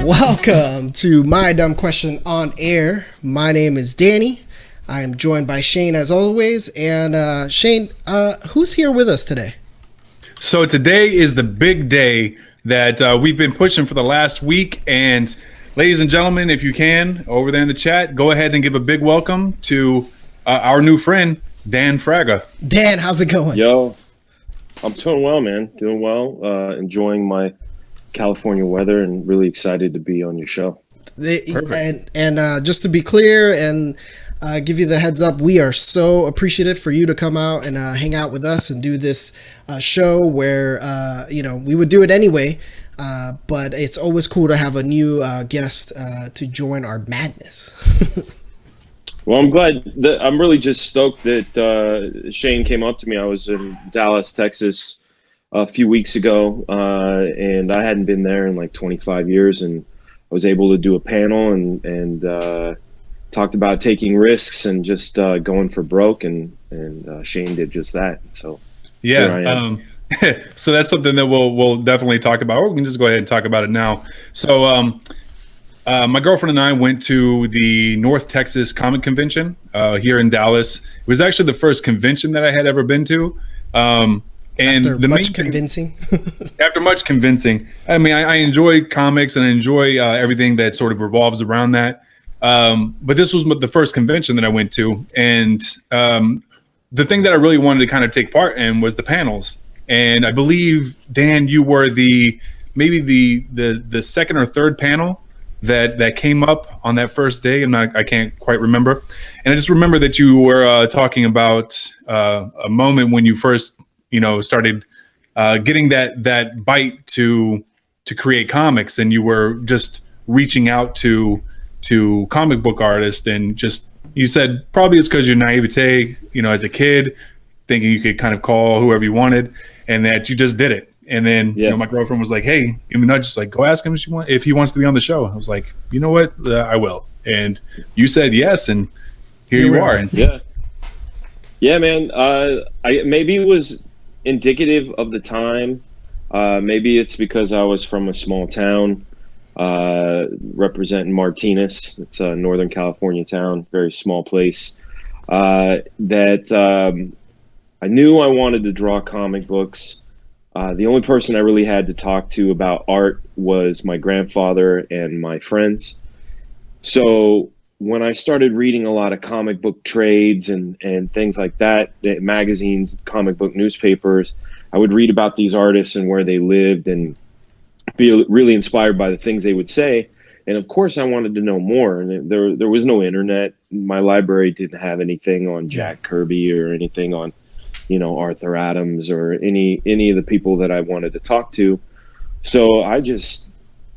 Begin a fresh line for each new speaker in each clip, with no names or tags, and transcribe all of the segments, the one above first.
Welcome to My Dumb Question on Air. My name is Danny. I am joined by Shane as always. And Shane, who's here with us today?
So today is the big day that we've been pushing for the last week. And ladies and gentlemen, if you can, over there in the chat, go ahead and give a big welcome to our new friend, Dan Fraga.
Dan, how's it going?
Yo, I'm doing well, man. Doing well. Enjoying my California weather and really excited to be on your show.
And just to be clear and give you the heads up, we are so appreciative for you to come out and hang out with us and do this show where, we would do it anyway, but it's always cool to have a new guest to join our madness.
Well, I'm glad that I'm really just stoked that Shane came up to me. I was in Dallas, Texas a few weeks ago, and I hadn't been there in like 25 years, and I was able to do a panel and talked about taking risks and just going for broke, and Shane did just that. So
yeah, so that's something that we'll definitely talk about, or we can just go ahead and talk about it now. So my girlfriend and I went to the North Texas Comic Convention here in Dallas. It was actually the first convention that I had ever been to. And
after much convincing.
After much convincing. I mean, I enjoy comics and I enjoy everything that sort of revolves around that. But this was the first convention that I went to. And the thing that I really wanted to kind of take part in was the panels. And I believe, Dan, you were maybe the second or third panel that came up on that first day. I can't quite remember. And I just remember that you were talking about a moment when you first started getting that bite to create comics, and you were just reaching out to comic book artists, and just, you said probably it's because your naivete, as a kid, thinking you could kind of call whoever you wanted, and that you just did it. And then my girlfriend was like, "Hey, give me a nudge, just like go ask him if he wants to be on the show." I was like, "You know what? I will." And you said yes, and here you are. And
yeah, man. Maybe it was indicative of the time. Maybe it's because I was from a small town representing Martinez. It's a Northern California town, very small place. That I knew I wanted to draw comic books. The only person I really had to talk to about art was my grandfather and my friends. So when I started reading a lot of comic book trades and things like that, magazines, comic book newspapers, I would read about these artists and where they lived and be really inspired by the things they would say. And of course I wanted to know more. And there was no internet. My library didn't have anything on Jack Kirby or anything on, Arthur Adams or any of the people that I wanted to talk to. So I just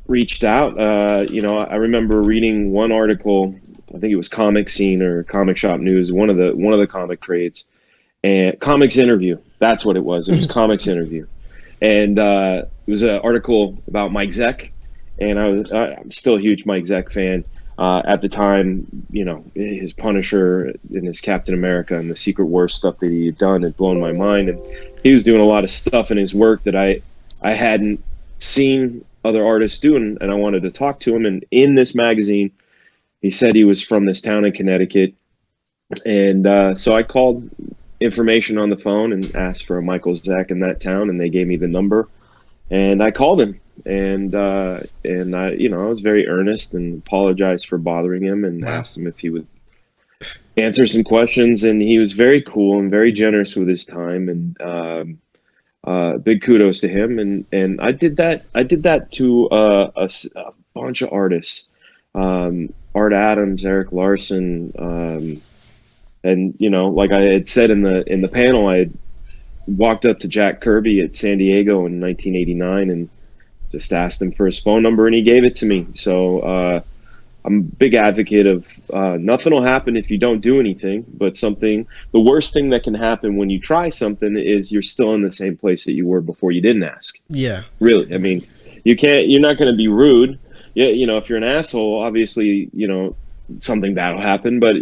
reached out. I remember reading one article, I think it was Comic Scene or Comic Shop News, one of the comic trades, and Comics Interview. That's what it was. It was Comics Interview. And it was an article about Mike Zeck, and I'm still a huge Mike Zeck fan. At the time, his Punisher and his Captain America and the Secret Wars stuff that he had done had blown my mind. And he was doing a lot of stuff in his work that I hadn't seen other artists do, and I wanted to talk to him. And in this magazine, he said he was from this town in Connecticut. And so I called information on the phone and asked for a Michael Zeck in that town, and they gave me the number. And I called him, and I was very earnest and apologized for bothering him, and asked him if he would answer some questions. And he was very cool and very generous with his time, and big kudos to him. And I did that to a bunch of artists, Art Adams, Eric Larson, and like I had said in the panel, I had walked up to Jack Kirby at San Diego in 1989 and just asked him for his phone number, and he gave it to me. So I'm a big advocate of nothing will happen if you don't do anything, but the worst thing that can happen when you try something is you're still in the same place that you were before you didn't ask.
Yeah.
Really. I mean, you're not going to be rude. Yeah. If you're an asshole, obviously, something bad will happen. But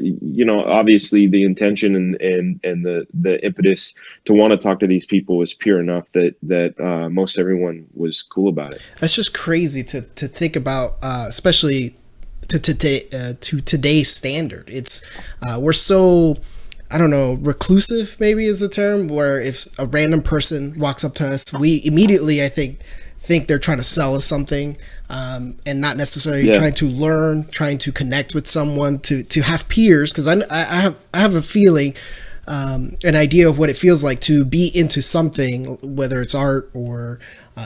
obviously the intention and the impetus to want to talk to these people was pure enough that most everyone was cool about it.
That's just crazy to think about, especially to today's standard. It's we're so, I don't know, reclusive maybe is the term, where if a random person walks up to us, we immediately, I think they're trying to sell us something, and not necessarily trying to learn, trying to connect with someone, to have peers. Because I have a feeling, an idea of what it feels like to be into something, whether it's art or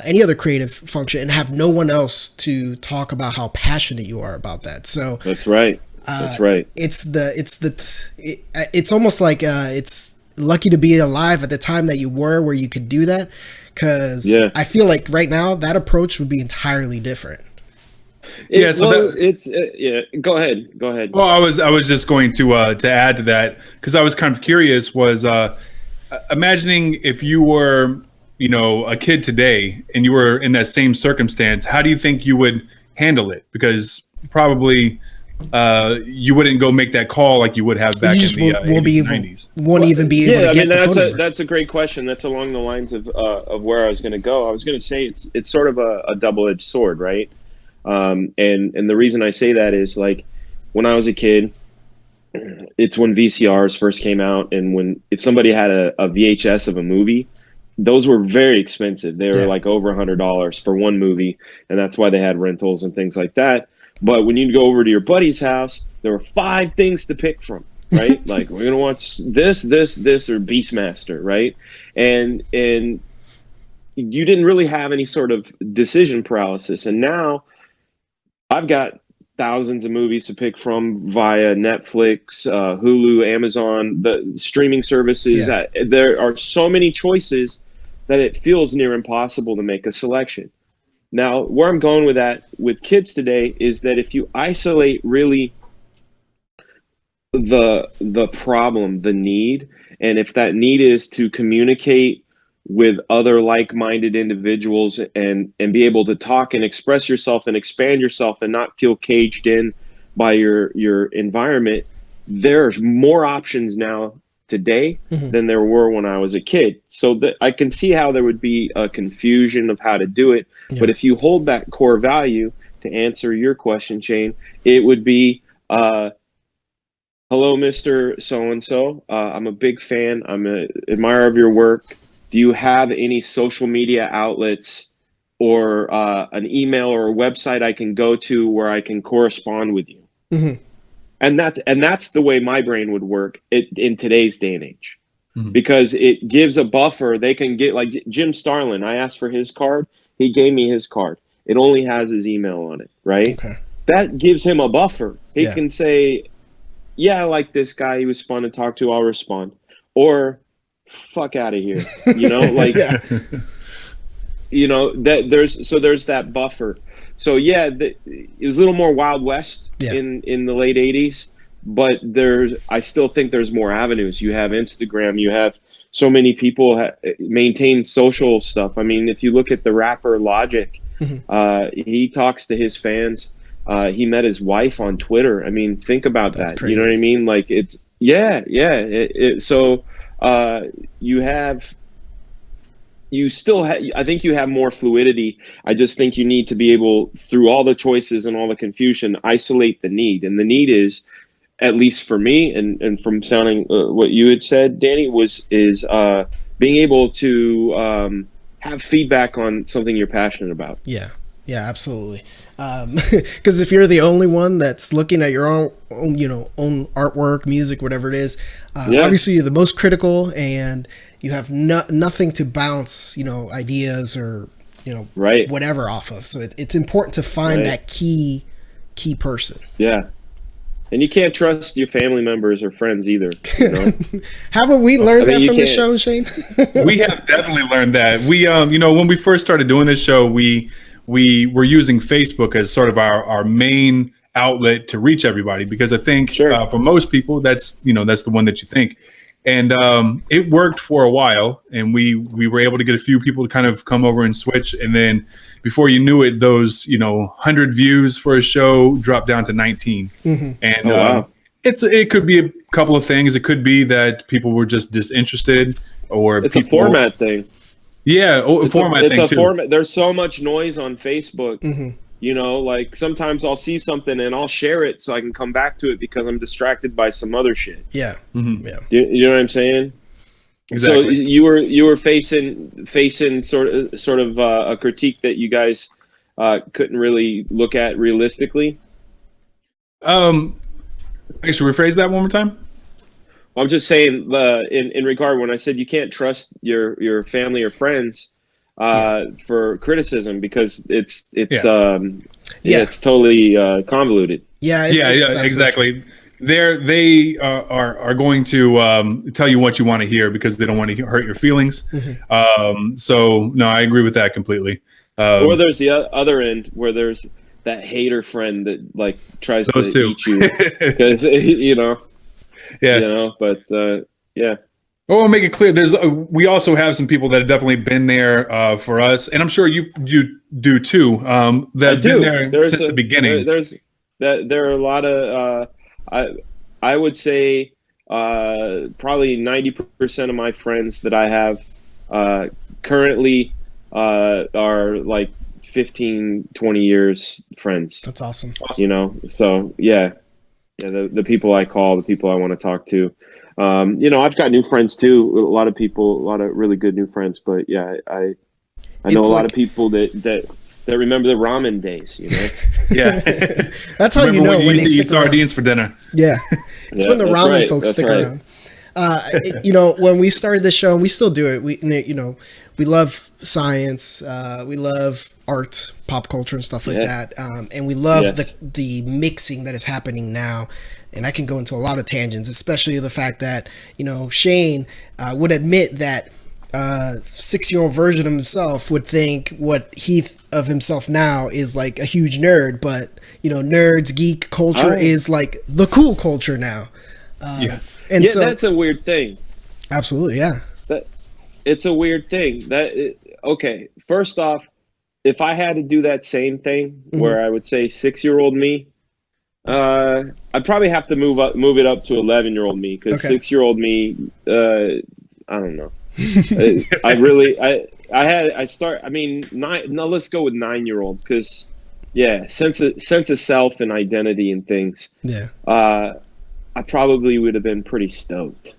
any other creative function, and have no one else to talk about how passionate you are about that. So
that's right. That's right.
It's almost like it's lucky to be alive at the time that you were, where you could do that. Because I feel like right now that approach would be entirely different.
Go ahead.
Well, I was just going to add to that, because I was kind of curious. Was imagining if you were a kid today and you were in that same circumstance, how do you think you would handle it? Because probably you wouldn't go make that call like you would have back in the 90s.
Won't even be able to get the phone number.
That's a great question. That's along the lines of where I was going to go. I was going to say it's sort of a double-edged sword, right? And the reason I say that is, like, when I was a kid, it's when VCRs first came out, and if somebody had a VHS of a movie, those were very expensive. They were like over $100 for one movie, and that's why they had rentals and things like that. But when you go over to your buddy's house, there were 5 things to pick from, right? Like, we're gonna watch this, or Beastmaster, right? And you didn't really have any sort of decision paralysis. And now I've got thousands of movies to pick from via Netflix, Hulu, Amazon, the streaming services. There are so many choices that it feels near impossible to make a selection. Now, where I'm going with that with kids today is that if you isolate really the problem, the need, and if that need is to communicate with other like-minded individuals and be able to talk and express yourself and expand yourself and not feel caged in by your environment, there's more options now today than there were when I was a kid. So that I can see how there would be a confusion of how to do it. But if you hold that core value, to answer your question, Shane, it would be, hello, Mr. So-and-so. I'm a big fan. I'm an admirer of your work. Do you have any social media outlets or an email or a website I can go to where I can correspond with you? And that's the way my brain would work in today's day and age, because it gives a buffer. They can get, like Jim Starlin. I asked for his card. He gave me his card. It only has his email on it, right? Okay. That gives him a buffer. He can say, yeah, I like this guy. He was fun to talk to. I'll respond. Or fuck out of here. Like, there's that buffer. So it was a little more Wild West in the late 80s, but I still think there's more avenues. You have Instagram, you have so many people maintain social stuff. I mean, if you look at the rapper Logic, he talks to his fans. He met his wife on Twitter. I mean, think about that. Crazy. You know what I mean? Like, it's so I think you have more fluidity. I just think you need to be able, through all the choices and all the confusion, isolate the need. And the need is, at least for me, and from sounding what you had said, Danny, is being able to have feedback on something you're passionate about.
Yeah, absolutely. Because if you're the only one that's looking at your own artwork, music, whatever it is, obviously you're the most critical, and you have nothing to bounce, ideas or whatever off of. So it's important to find that key person.
Yeah. And you can't trust your family members or friends either.
Haven't we learned that from the show, Shane?
We have definitely learned that. We, when we first started doing this show, we were using Facebook as sort of our main outlet to reach everybody, because I think for most people, that's the one that you think. And it worked for a while, and we were able to get a few people to kind of come over and switch. And then before you knew it, those 100 views for a show dropped down to 19.
Mm-hmm.
And
wow.
it could be a couple of things. It could be that people were just disinterested, or
It's a format thing.
Yeah, format thing too.
Format. There's so much noise on Facebook.
Mm-hmm.
Like sometimes I'll see something and I'll share it so I can come back to it because I'm distracted by some other shit.
Yeah.
Mm-hmm.
Yeah.
You know what I'm saying?
Exactly.
So you were facing sort of a critique that you guys couldn't really look at realistically.
I should rephrase that one more time.
I'm just saying, in regard when I said you can't trust your family or friends for criticism because it's totally convoluted.
Yeah.
Exactly. They are going to tell you what you want to hear because they don't want to hurt your feelings.
Mm-hmm.
So no, I agree with that completely.
Or there's the other end where there's that hater friend that like tries to eat you because but yeah.
Well, I'll make it clear. We also have some people that have definitely been there for us, and I'm sure you do too. That have been there since the beginning.
There are a lot of I would say probably 90% of my friends that I have currently are like 15, 20 years friends.
That's awesome.
So the people I call, the people I want to talk to. I've got new friends too. A lot of really good new friends. But yeah, I know a lot of people that remember the ramen days.
Yeah,
that's how you know when they stick around.
Sardines for dinner.
Yeah, it's when the ramen folks stick around. When we started this show, and we still do it. We love science. We love art, pop culture, and stuff like that. And we love the mixing that is happening now. And I can go into a lot of tangents, especially the fact that Shane would admit that 6-year-old version of himself would think what he of himself now is like a huge nerd, but nerds, geek culture is like the cool culture now. And so
that's a weird thing.
Absolutely, yeah.
It's a weird thing. Okay, first off, if I had to do that same thing where I would say 6-year-old me, I'd probably have to move it up to 11-year-old me because 6-year-old me, I don't know. Let's go with 9-year-old because sense of self and identity and things.
Yeah.
I probably would have been pretty stoked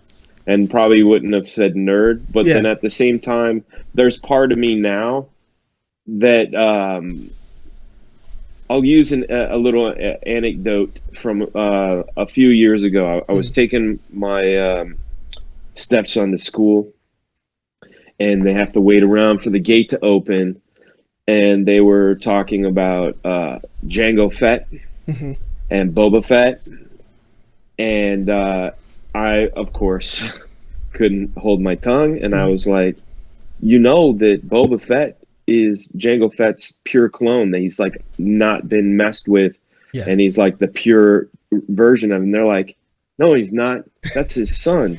and probably wouldn't have said nerd. But then at the same time, there's part of me now that I'll use a little anecdote from a few years ago. I was taking my stepson to school, and they have to wait around for the gate to open. And they were talking about Jango Fett and Boba Fett. And I, of course, couldn't hold my tongue. And I was like, that Boba Fett is Jango Fett's pure clone, that he's like not been messed with. Yeah. And he's like the pure version of him. And they're like, no, he's not. That's his son.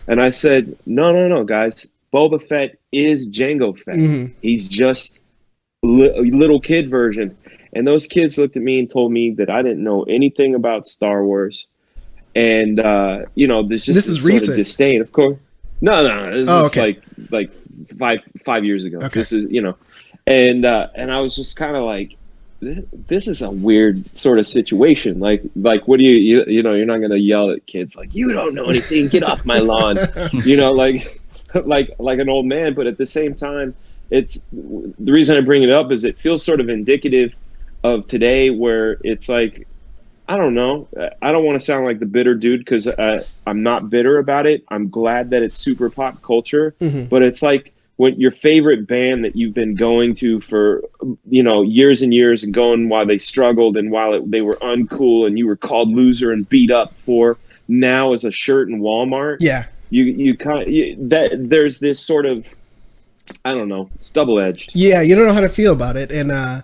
And I said, no, guys. Boba Fett is Jango Fett. He's just a little kid version. And those kids looked at me and told me that I didn't know anything about Star Wars. And there's just
this is recent
disdain, of course. No, this is like 5 years ago. Okay. This is and I was just kind of like, this is a weird sort of situation. Like what do you're not gonna yell at kids like, you don't know anything, get off my lawn, like an old man. But at the same time, it's the reason I bring it up is it feels sort of indicative of today, where it's like, I don't know. I don't want to sound like the bitter dude because I'm not bitter about it. I'm glad that it's super pop culture, but it's like when your favorite band that you've been going to for years and years and going while they struggled and while they were uncool and you were called loser and beat up for, now as a shirt in Walmart. Yeah, there's this sort of, I don't know, it's double-edged.
Yeah, you don't know how to feel about it, when I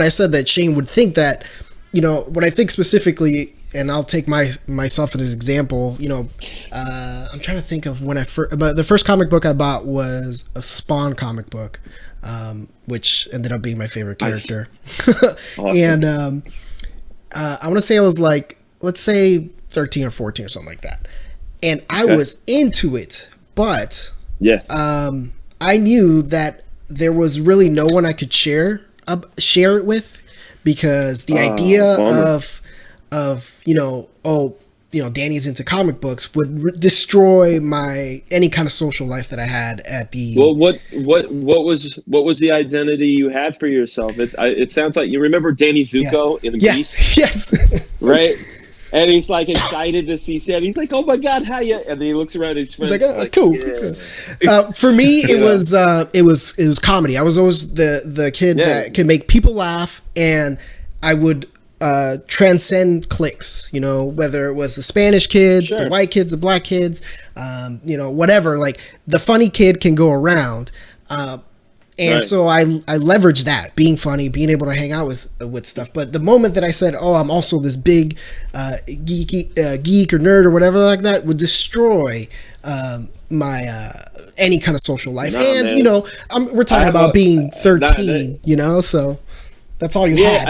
said that Shane would think that you know, what I think specifically, and I'll take myself as an example, you know, I'm trying to think of when but the first comic book I bought was a Spawn comic book, which ended up being my favorite character. Awesome. And I want to say I was like, let's say 13 or 14 or something like that. And I was into it, but I knew that there was really no one I could share it with, because the idea of Danny's into comic books would destroy any kind of social life that I had at the.
Well, what was the identity you had for yourself? It sounds like you remember Danny Zuko in Beast.
Yes.
Right. And he's like excited to see Sam. He's like, "Oh my God, how you?" And then he looks around his friends.
He's like, "Cool." Yeah. For me, it was comedy. I was always the kid that could make people laugh, and I would transcend cliques. You know, whether it was the Spanish kids, the white kids, the black kids, whatever. Like the funny kid can go around. And so I leveraged that, being funny, being able to hang out with stuff. But the moment that I said, "Oh, I'm also this big geek or nerd or whatever like that," would destroy my any kind of social life. And man. We're talking about being 13, so that's all you had.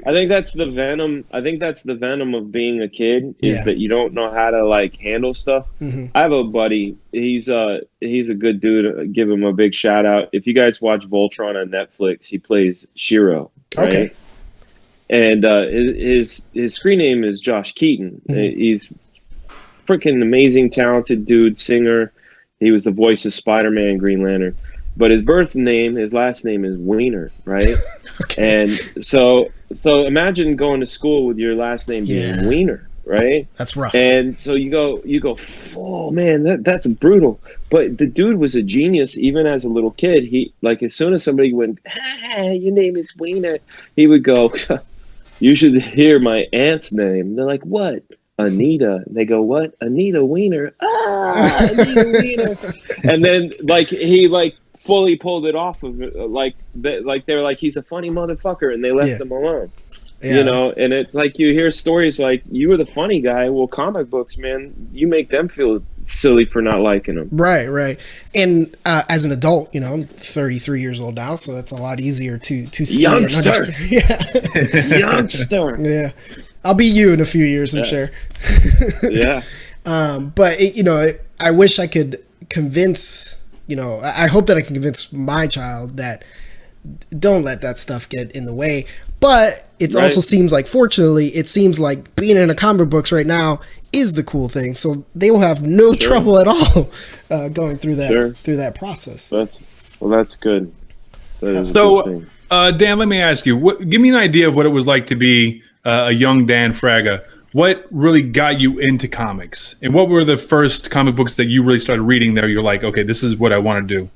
I think that's the venom. I think that's the venom of being a kid, is that you don't know how to like handle stuff. Mm-hmm. I have a buddy. He's a good dude. Give him a big shout out. If you guys watch Voltron on Netflix, he plays Shiro. Right? Okay. And his screen name is Josh Keaton. Mm-hmm. He's freaking amazing, talented dude, singer. He was the voice of Spider-Man, Green Lantern. But his last name is Wiener, right? Okay. And so imagine going to school with your last name being Wiener, right?
That's rough.
And so you go, oh man, that's brutal. But the dude was a genius, even as a little kid. He, like, as soon as somebody went, your name is Wiener, he would go, you should hear my aunt's name. And they're like, what? Anita. And they go, what? Anita Wiener. Anita Wiener. And then he fully pulled it off of they're like, he's a funny motherfucker, and they left him alone. And it's like, you hear stories like, you were the funny guy. Well, comic books, man, you make them feel silly for not liking them.
Right. And as an adult, I'm 33 years old now, so that's a lot easier to see.
Youngster.
Yeah.
Youngster.
Yeah. I'll be you in a few years, I'm sure.
Yeah.
But I wish I could convince, I hope that I can convince my child that don't let that stuff get in the way. But it also seems like, fortunately, being in a comic books right now is the cool thing. So they will have no trouble at all going through that process.
That's good. That is
so,
a good
thing. Dan, let me ask you, give me an idea of what it was like to be a young Dan Fraga. What really got you into comics? And what were the first comic books that you really started reading there? You're like, okay, this is what I want to do.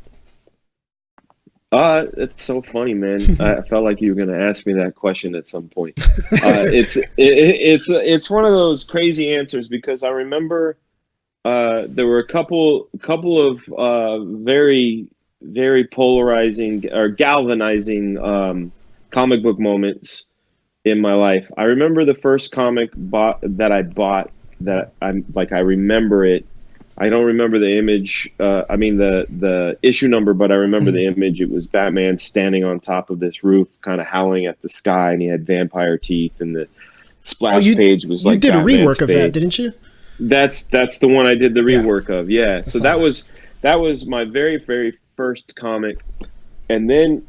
It's so funny, man. I felt like you were going to ask me that question at some point. It's one of those crazy answers, because I remember there were a couple of very, very polarizing or galvanizing comic book moments in my life. I remember the first comic that I bought that I remember it. I don't remember the image. The issue number, but I remember the image. It was Batman standing on top of this roof, kind of howling at the sky, and he had vampire teeth, and the splash page was like. You did
Batman's a rework of that, didn't you?
That's the one I did the rework of. Yeah. So that was my very, very first comic, and then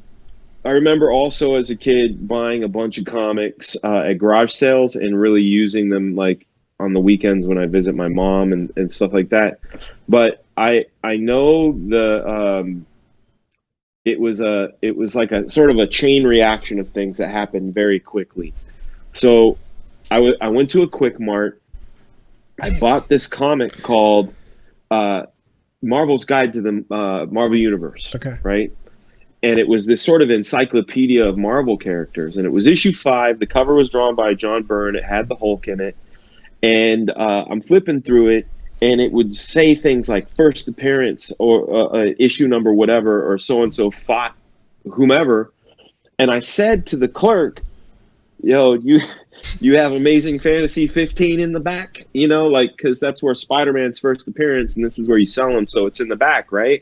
I remember also as a kid buying a bunch of comics at garage sales and really using them like on the weekends when I visit my mom and stuff like that. But I know it was like a sort of a chain reaction of things that happened very quickly. So I went to a Quick Mart. I bought this comic called Marvel's Guide to the Marvel Universe. Okay. Right? And it was this sort of encyclopedia of Marvel characters. And it was issue 5. The cover was drawn by John Byrne. It had the Hulk in it. And I'm flipping through it, and it would say things like first appearance or issue number whatever, or so-and-so fought whomever. And I said to the clerk, yo, you have Amazing Fantasy 15 in the back, you know, like, because that's where Spider-Man's first appearance, and this is where you sell them, so it's in the back, right?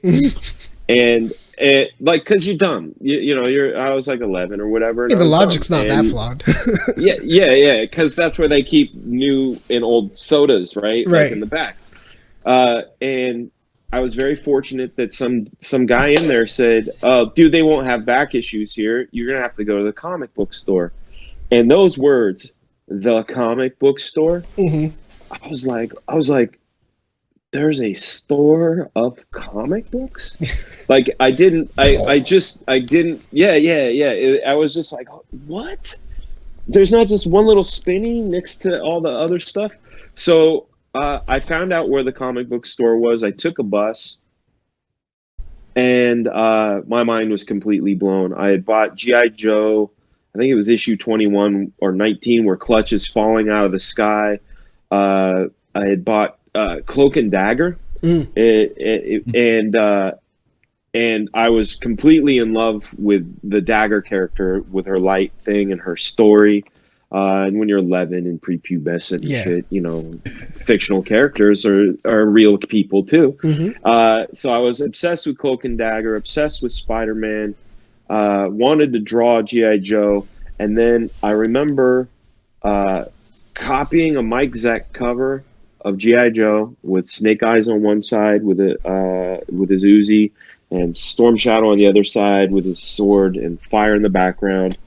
And it, like, because you're dumb, you know, I was like 11 or whatever.
Yeah, the logic's
dumb.
not that flawed.
yeah, because that's where they keep new and old sodas, right? Like in the back. And I was very fortunate that some guy in there said, dude, they won't have back issues here. You're going to have to go to the comic book store. And those words, the comic book store, I was like, there's a store of comic books? Like, I didn't. I was just like, what? There's not just one little spinny next to all the other stuff. So I found out where the comic book store was. I took a bus, and my mind was completely blown. I had bought G.I. Joe. I think it was issue 21 or 19, where Clutch is falling out of the sky. I had bought Cloak and Dagger, and I was completely in love with the Dagger character, with her light thing and her story. And when you're 11 and prepubescent and shit, you know, fictional characters are real people too. So I was obsessed with Cloak and Dagger, obsessed with Spider-Man, wanted to draw G.I. Joe. And then I remember copying a Mike Zeck cover of G.I. Joe with Snake Eyes on one side with his Uzi, and Storm Shadow on the other side with his sword, and fire in the background.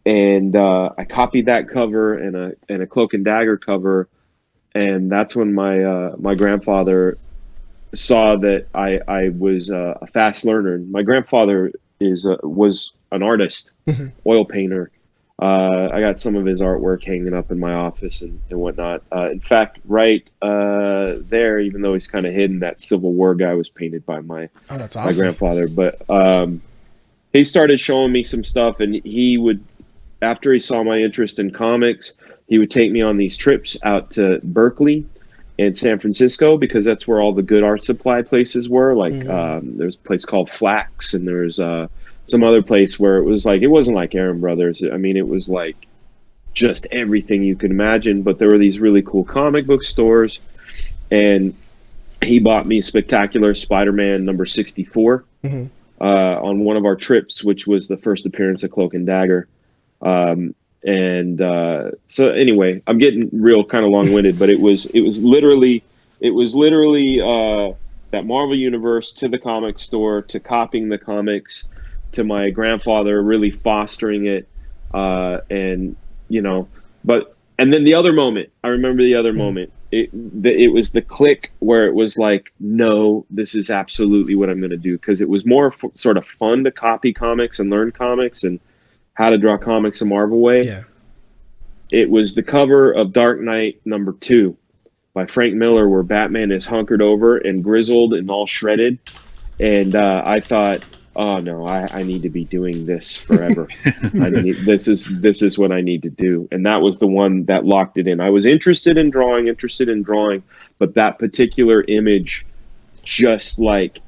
And I copied that cover and a Cloak and Dagger cover, and that's when my grandfather saw that I was a fast learner. My grandfather was an artist, oil painter. I got some of his artwork hanging up in my office and whatnot. In fact, right there, even though he's kind of hidden, that Civil War guy was painted by my grandfather. But he started showing me some stuff, and he would, after he saw my interest in comics, he would take me on these trips out to Berkeley and San Francisco, because that's where all the good art supply places were. Like there's a place called Flax, and there's some other place where it wasn't like Aaron Brothers. I mean, it was like just everything you could imagine, but there were these really cool comic book stores. And he bought me Spectacular Spider-Man number 64 on one of our trips, which was the first appearance of Cloak and Dagger. So anyway, I'm getting real kind of long-winded, but it was literally that Marvel Universe to the comic store, to copying the comics, to my grandfather really fostering it, and you know, and then the other moment, I remember the other moment, it was the click where it was like, no, this is absolutely what I'm going to do, because it was more sort of fun to copy comics and learn comics and how to draw comics a Marvel way. It was the cover of Dark Knight number 2 by Frank Miller, where Batman is hunkered over and grizzled and all shredded, and I thought, oh no, I need to be doing this forever. This is what I need to do. And that was the one that locked it in. I was interested in drawing, but that particular image just like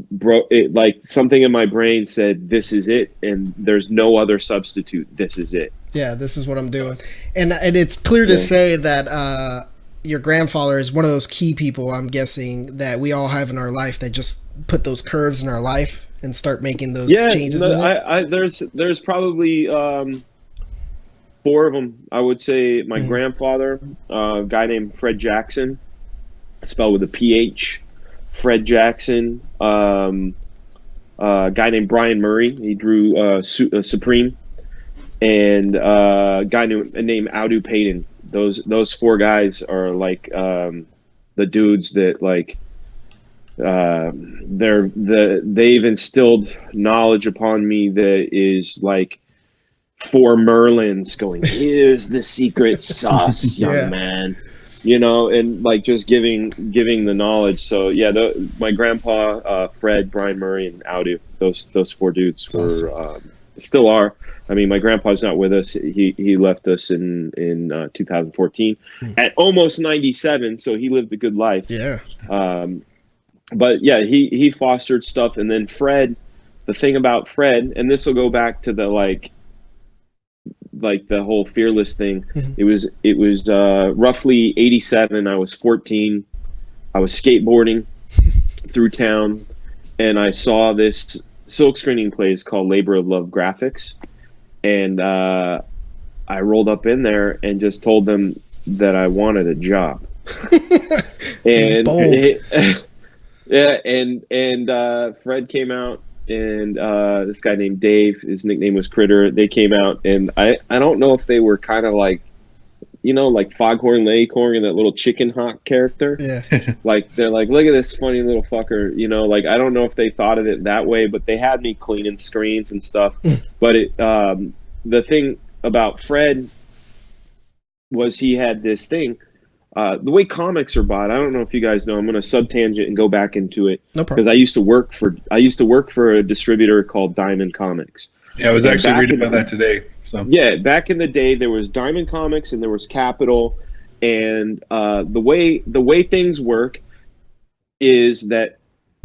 broke it. Like something in my brain said, this is it, and there's no other substitute. This is it.
Yeah, this is what I'm doing. And it's clear to say that your grandfather is one of those key people, I'm guessing, that we all have in our life that just put those curves in our life and start making those changes.
There's probably 4 of them. I would say my grandfather, a guy named Fred Jackson, spelled with a PH. Fred Jackson, a guy named Brian Murray. He drew Supreme, and a guy named Audu Payton. Those 4 guys are like the dudes that like. They've instilled knowledge upon me that is like 4 Merlins going, here's the secret sauce, young man, you know, and like just giving the knowledge. So yeah, my grandpa, Fred, Brian Murray, and Audu, those 4 dudes were still are. I mean, my grandpa's not with us. He left us in 2014 at almost 97, so he lived a good life. But yeah, he fostered stuff. And then Fred, the thing about Fred, and this will go back to the like the whole Fearless thing. It was roughly 87. I was 14. I was skateboarding through town, and I saw this silk screening place called Labor of Love Graphics, and I rolled up in there and just told them that I wanted a job. And yeah, and Fred came out, and this guy named Dave, his nickname was Critter. They came out, and I don't know if they were kind of like, you know, like Foghorn Leghorn and that little chicken hawk character.
Yeah.
Like, they're like, look at this funny little fucker, you know, like, I don't know if they thought of it that way, but they had me cleaning screens and stuff. But it, the thing about Fred was he had this thing, the way comics are bought. I don't know if you guys know, I'm going to sub-tangent and go back into it.
No problem.
Because I used to work for a distributor called Diamond Comics.
Yeah, I was actually reading about that today. So
yeah, back in the day, there was Diamond Comics and there was Capital, and the way things work is that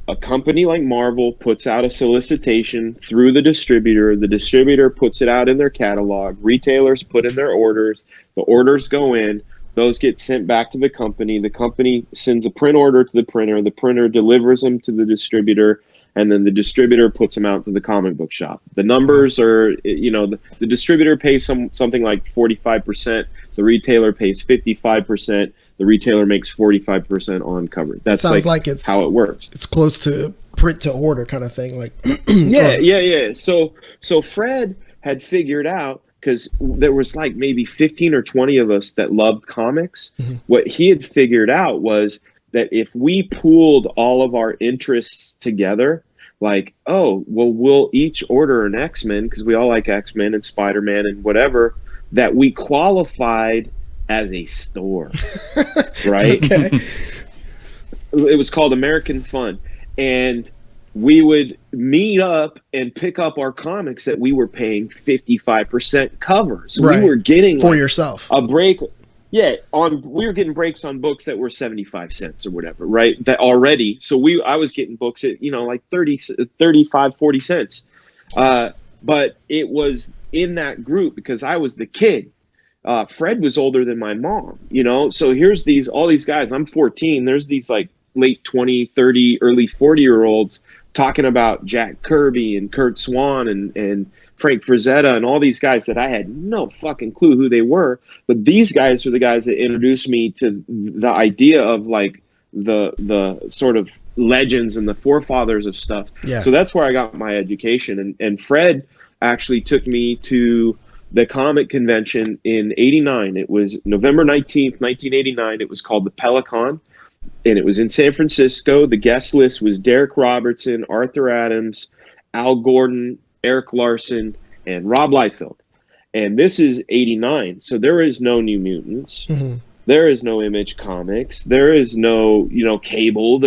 a company like Marvel puts out a solicitation through the distributor puts it out in their catalog, retailers put in their orders, the orders go in, those get sent back to the company sends a print order to the printer delivers them to the distributor, and then the distributor puts them out to the comic book shop. The numbers are, you know, the distributor pays something like 45%, the retailer pays 55%, the retailer makes 45% on cover. That sounds like it's how it works.
It's close to print to order kind of thing. Like
yeah. So Fred had figured out, because there was like maybe 15 or 20 of us that loved comics. What he had figured out was that if we pooled all of our interests together, like, oh, well, we'll each order an X-Men because we all like X-Men and Spider-Man and whatever, that we qualified as a store, right?
Okay.
It was called American Fun. And we would meet up and pick up our comics that we were paying 55% cover. So
right.
We were getting
for yourself
a break. Yeah, we were getting breaks on books that were 75 cents or whatever, right? That already. So I was getting books at, you know, like 35, 40 cents. But it was in that group because I was the kid. Fred was older than my mom, you know? So here's all these guys. I'm 14. There's these like late 20, 30, early 40-year-olds talking about Jack Kirby and Kurt Swan and Frank Frazetta and all these guys that I had no fucking clue who they were. But these guys were the guys that introduced me to the idea of like the sort of legends and the forefathers of stuff.
Yeah.
So that's where I got my education. And Fred actually took me to the comic convention in 89. It was November 19th, 1989. It was called the Pelican, and it was in San Francisco. The guest list was Derek Robertson, Arthur Adams, Al Gordon, Eric Larson, and Rob Liefeld. And this is 89. So there is no New Mutants. There is no Image Comics. There is no, you know, Cable.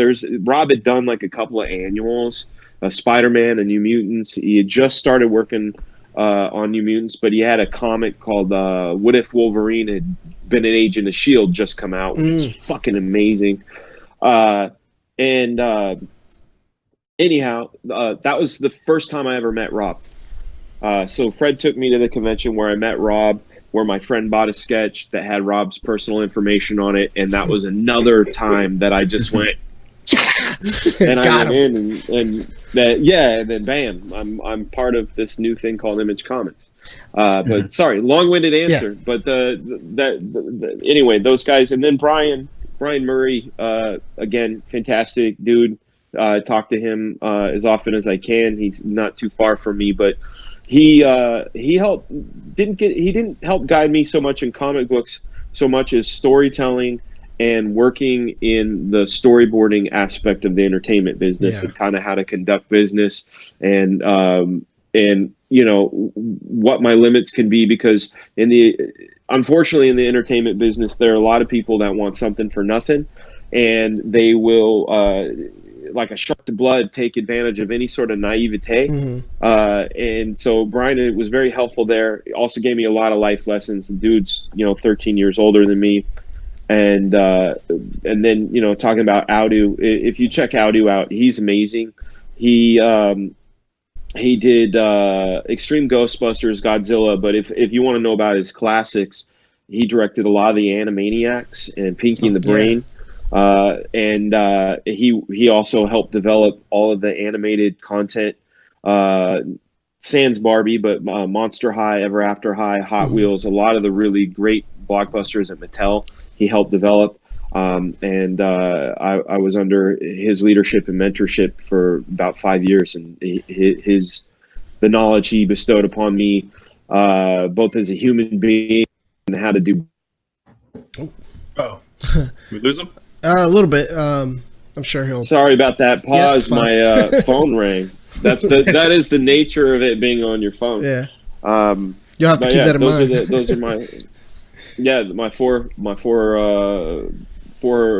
Rob had done like a couple of annuals, Spider-Man and New Mutants. He had just started working on New Mutants, but he had a comic called What If Wolverine Had Been an Agent of S.H.I.E.L.D. just come out, which is fucking amazing. Anyhow, that was the first time I ever met Rob. So Fred took me to the convention where I met Rob, where my friend bought a sketch that had Rob's personal information on it, and that was another time that I just went, and I went in, and then bam, I'm part of this new thing called Image Comics. But sorry, long-winded answer. Yeah. But anyway, those guys, and then Brian Murray, again, fantastic dude. Talk to him as often as I can. He's not too far from me, but he didn't help guide me so much in comic books so much as storytelling and working in the storyboarding aspect of the entertainment business, and kind of how to conduct business and you know what my limits can be, because unfortunately in the entertainment business there are a lot of people that want something for nothing, and they will like a shark to blood take advantage of any sort of naivete. And so Brian was very helpful there. He also gave me a lot of life lessons. The dude's 13 years older than me. And then talking about Audu, if you check Audu out, he's amazing. He He did Extreme Ghostbusters, Godzilla, but if you want to know about his classics, he directed a lot of the Animaniacs and Pinky and the Brain. He also helped develop all of the animated content, sans Barbie, but Monster High, Ever After High, Hot Wheels, a lot of the really great blockbusters at Mattel he helped develop. I was under his leadership and mentorship for about 5 years, and the knowledge he bestowed upon me, both as a human being and how to do.
Oh, we lose him?
A little bit. I'm sure he'll.
Sorry about that. Pause.
Yeah,
my phone rang. That is the nature of it being on your phone.
Yeah. You'll have to keep that in mind.
Those are my four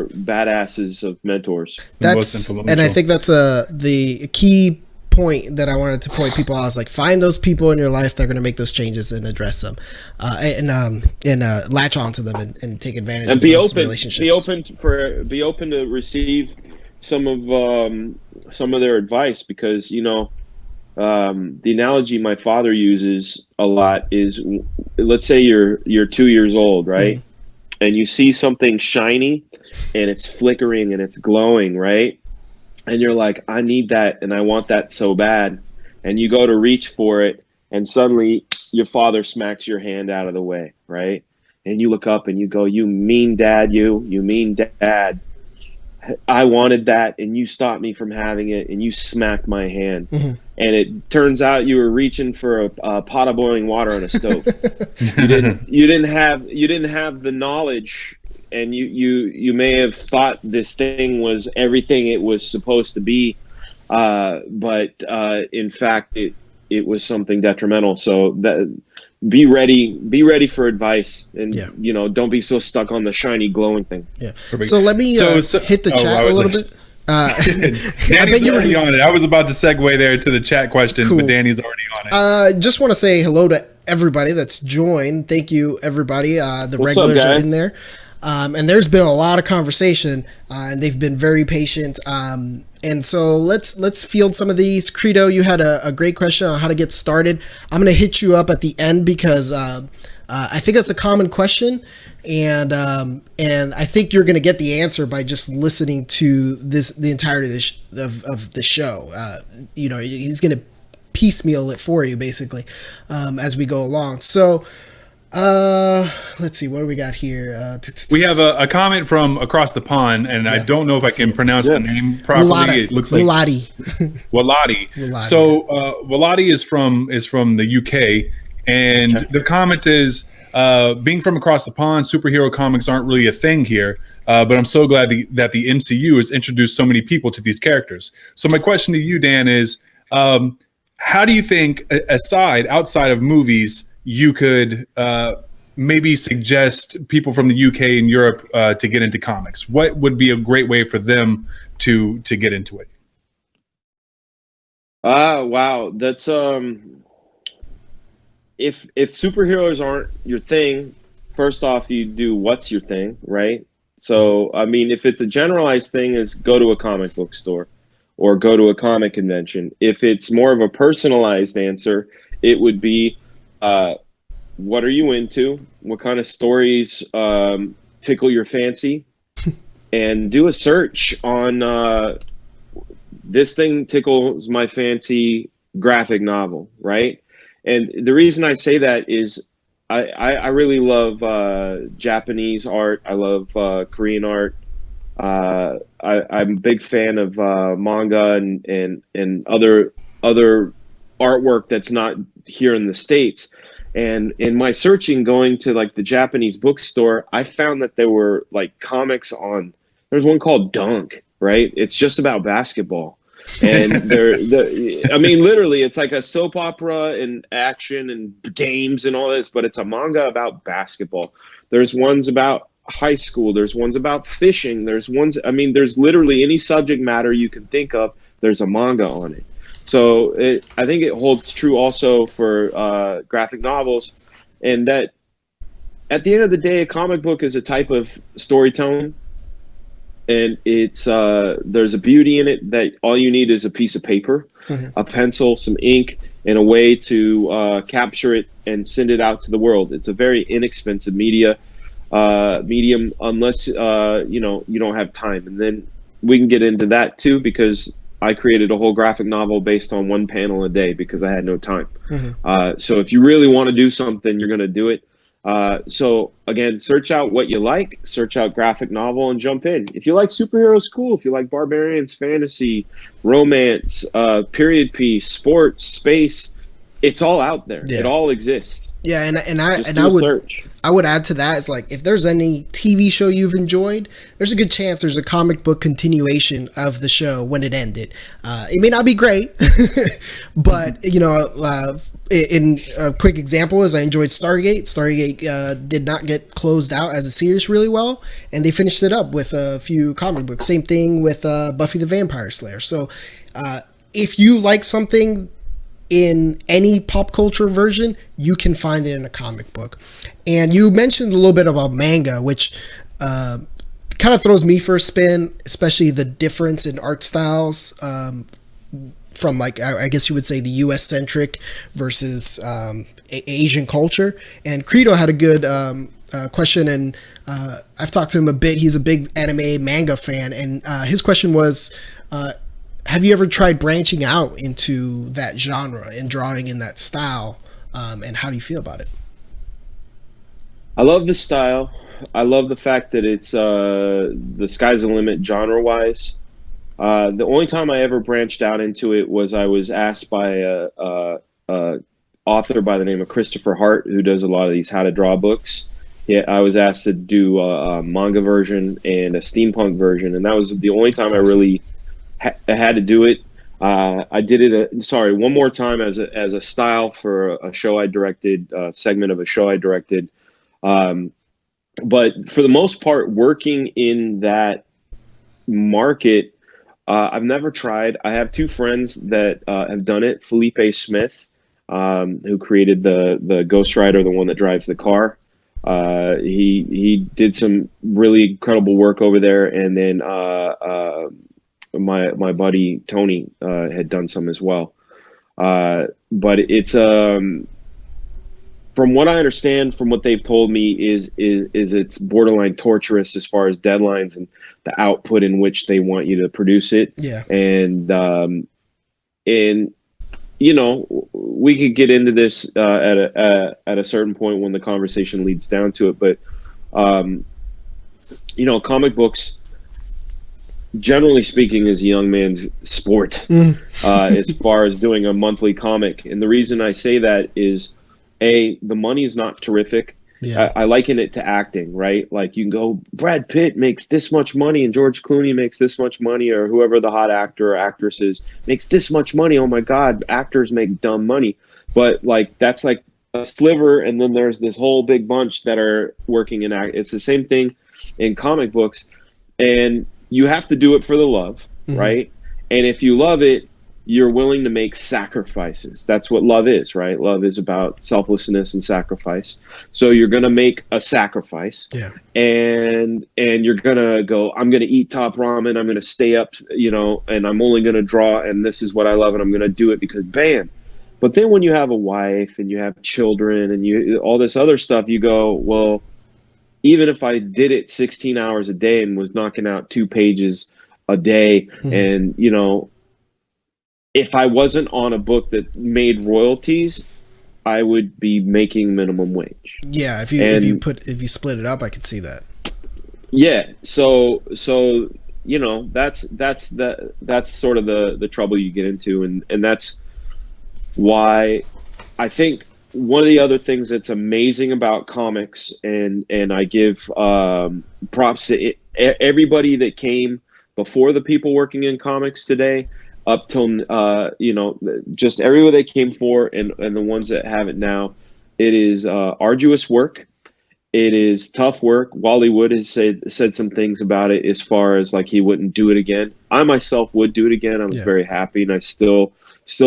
badasses of mentors.
And I think that's the key point that I wanted to point people out. Is like, find those people in your life that are going to make those changes and address them, and latch onto them and take advantage of those relationships.
Be open to receive some of their advice, because the analogy my father uses a lot is, let's say you're 2 years old, right? Mm. And you see something shiny and it's flickering and it's glowing, right? And you're like, I need that and I want that so bad. And you go to reach for it, and suddenly your father smacks your hand out of the way, right? And you look up and you go, you mean dad, you mean dad. I wanted that, and you stopped me from having it, and you smacked my hand. Mm-hmm. And it turns out you were reaching for a pot of boiling water on a stove. You didn't have the knowledge, and you may have thought this thing was everything it was supposed to be, but in fact it was something detrimental. So be ready for advice, and don't be so stuck on the shiny glowing thing.
Yeah. So let me hit the chat a little bit.
Danny's already on it. I was about to segue there to the chat questions, cool. But Danny's already on it.
Just want to say hello to everybody that's joined. Thank you, everybody. The What's regulars up, are in there. And there's been a lot of conversation, and they've been very patient. And so let's field some of these. Credo, you had a great question on how to get started. I'm going to hit you up at the end because I think that's a common question, and I think you're going to get the answer by just listening to the entirety of the show. He's going to piecemeal it for you basically as we go along. So. Let's see, what do we got here?
We have a comment from across the pond, and I don't know if I can pronounce the name properly. It looks like Walati. So Walati is from the UK, and the comment is, being from across the pond, superhero comics aren't really a thing here, but I'm so glad that the MCU has introduced so many people to these characters. So my question to you, Dan, is how do you think, outside of movies, you could maybe suggest people from the UK and Europe to get into comics? What would be a great way for them to get into it?
Wow. That's if superheroes aren't your thing, first off, you do what's your thing, right? So, I mean, if it's a generalized thing, is go to a comic book store or go to a comic convention. If it's more of a personalized answer, it would be what are you into? What kind of stories tickle your fancy? And do a search on this thing tickles my fancy graphic novel, right? And the reason I say that is I really love Japanese art. I love Korean art. I'm a big fan of manga and other artwork that's not here in the States. And in my searching, going to like the Japanese bookstore, I found that there were like comics on. There's one called Dunk, right? It's just about basketball, and I mean, literally, it's like a soap opera and action and games and all this, but it's a manga about basketball. There's ones about high school. There's ones about fishing. There's literally any subject matter you can think of. There's a manga on it. So I think it holds true also for graphic novels, and that at the end of the day, a comic book is a type of storytelling, and it's there's a beauty in it that all you need is a piece of paper, a pencil, some ink, and a way to capture it and send it out to the world. It's a very inexpensive medium, unless you don't have time. And then we can get into that too, because I created a whole graphic novel based on one panel a day because I had no time. So if you really want to do something, you're going to do it. So again, search out what you like, search out graphic novel, and jump in. If you like superheroes, cool. If you like barbarians, fantasy, romance, period piece, sports, space, it's all out there.
Yeah.
It all exists.
Yeah,
Just do a search.
I would add to that is, like, if there's any TV show you've enjoyed, there's a good chance there's a comic book continuation of the show when it ended. It may not be great, but in a quick example is I enjoyed Stargate. Stargate did not get closed out as a series really well, and they finished it up with a few comic books. Same thing with Buffy the Vampire Slayer. So if you like something in any pop culture version, you can find it in a comic book. And you mentioned a little bit about manga, which kind of throws me for a spin, especially the difference in art styles from, like, I guess you would say the US centric versus Asian culture. And Credo had a good question, and I've talked to him a bit. He's a big anime manga fan, and his question was, have you ever tried branching out into that genre and drawing in that style? And how do you feel about it?
I love the style. I love the fact that it's the sky's the limit genre-wise. The only time I ever branched out into it was I was asked by a author by the name of Christopher Hart, who does a lot of these how to draw books. Yeah, I was asked to do a manga version and a steampunk version, and that was the only time I really had to do it. I did it one more time as a style for a show I directed, segment of a show I directed. But for the most part, working in that market, I've never tried. I have two friends that have done it. Felipe Smith, who created the Ghost Rider, the one that drives the car. He did some really incredible work over there, and then my buddy Tony had done some as well. But it's from what I understand, from what they've told me, is it's borderline torturous as far as deadlines and the output in which they want you to produce it.
Yeah.
And we could get into this at a certain point when the conversation leads down to it, but comic books, generally speaking, is a young man's sport as far as doing a monthly comic. And the reason I say that is, the money is not terrific. Yeah. I liken it to acting, right? Like, you can go, Brad Pitt makes this much money and George Clooney makes this much money, or whoever the hot actor or actress is makes this much money. Oh my God, actors make dumb money. But, like, that's like a sliver, and then there's this whole big bunch that are working in act. It's the same thing in comic books, and you have to do it for the love, right? And if you love it, you're willing to make sacrifices. That's what love is, right? Love is about selflessness and sacrifice. So you're going to make a sacrifice, and you're going to go, I'm going to eat top ramen. I'm going to stay up, and I'm only going to draw, and this is what I love, and I'm going to do it because bam. But then when you have a wife and you have children and you all this other stuff, you go, well, even if I did it 16 hours a day and was knocking out 2 pages a day, and, if I wasn't on a book that made royalties, I would be making minimum wage.
Yeah, if you split it up, I could see that.
Yeah, so that's sort of the trouble you get into, and that's why I think one of the other things that's amazing about comics, and I give props to everybody that came before the people working in comics today, up till just everywhere they came for, and the ones that have it now. It is arduous work. It is tough work. Wally Wood has said some things about it as far as, like, he wouldn't do it again. I myself would do it again. I was very happy, and I still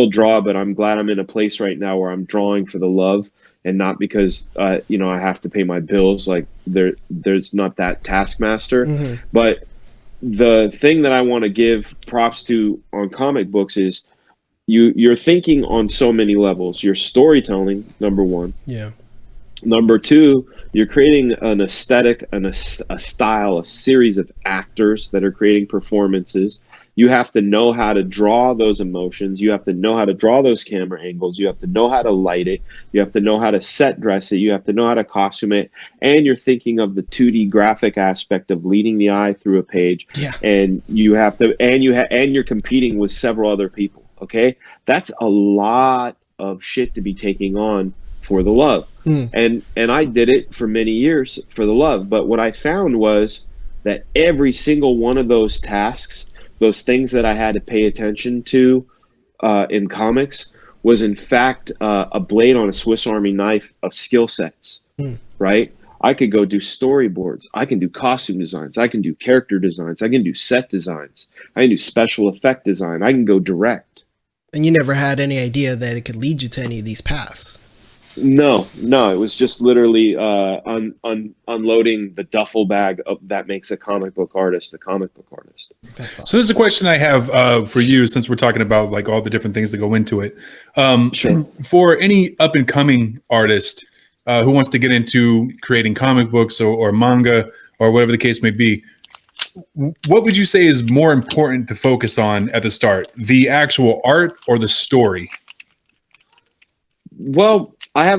draw, but I'm glad I'm in a place right now where I'm drawing for the love and not because I have to pay my bills. Like, there's not that taskmaster. But the thing that I want to give props to on comic books is you're thinking on so many levels. You're storytelling, number one.
Yeah.
Number two, you're creating an aesthetic, a style, a series of actors that are creating performances. You have to know how to draw those emotions. You have to know how to draw those camera angles. You have to know how to light it. You have to know how to set dress it. You have to know how to costume it. And you're thinking of the 2D graphic aspect of leading the eye through a page.
Yeah.
And you have to, and you're competing with several other people. Okay, that's a lot of shit to be taking on for the love. And I did it for many years for the love. But what I found was that every single one of those tasks, those things that I had to pay attention to in comics, was in fact a blade on a Swiss Army knife of skill sets, right? I could go do storyboards. I can do costume designs. I can do character designs. I can do set designs. I can do special effect design. I can go direct.
And you never had any idea that it could lead you to any of these paths.
No, it was just literally unloading the duffel bag that makes a comic book artist a comic book artist.
That's awesome.
So this is a question I have for you, since we're talking about like all the different things that go into it.
Sure.
For any up and coming artist who wants to get into creating comic books or manga or whatever the case may be, what would you say is more important to focus on at the start, the actual art or the story?
Well, I have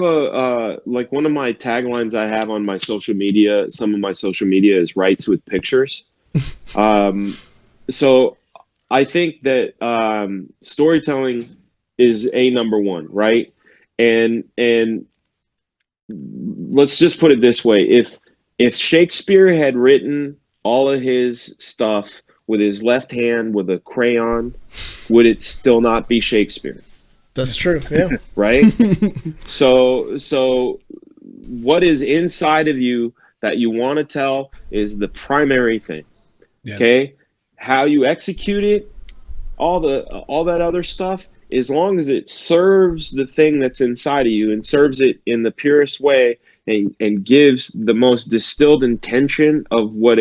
like one of my taglines I have on my social media. Some of my social media is writes with pictures. So I think that storytelling is number one, right? And let's just put it this way: if Shakespeare had written all of his stuff with his left hand with a crayon, would it still not be Shakespeare?
That's true. Yeah.
Right. So what is inside of you that you want to tell is the primary thing. Yeah. Okay. How you execute it, all that other stuff, as long as it serves the thing that's inside of you and serves it in the purest way and gives the most distilled intention of what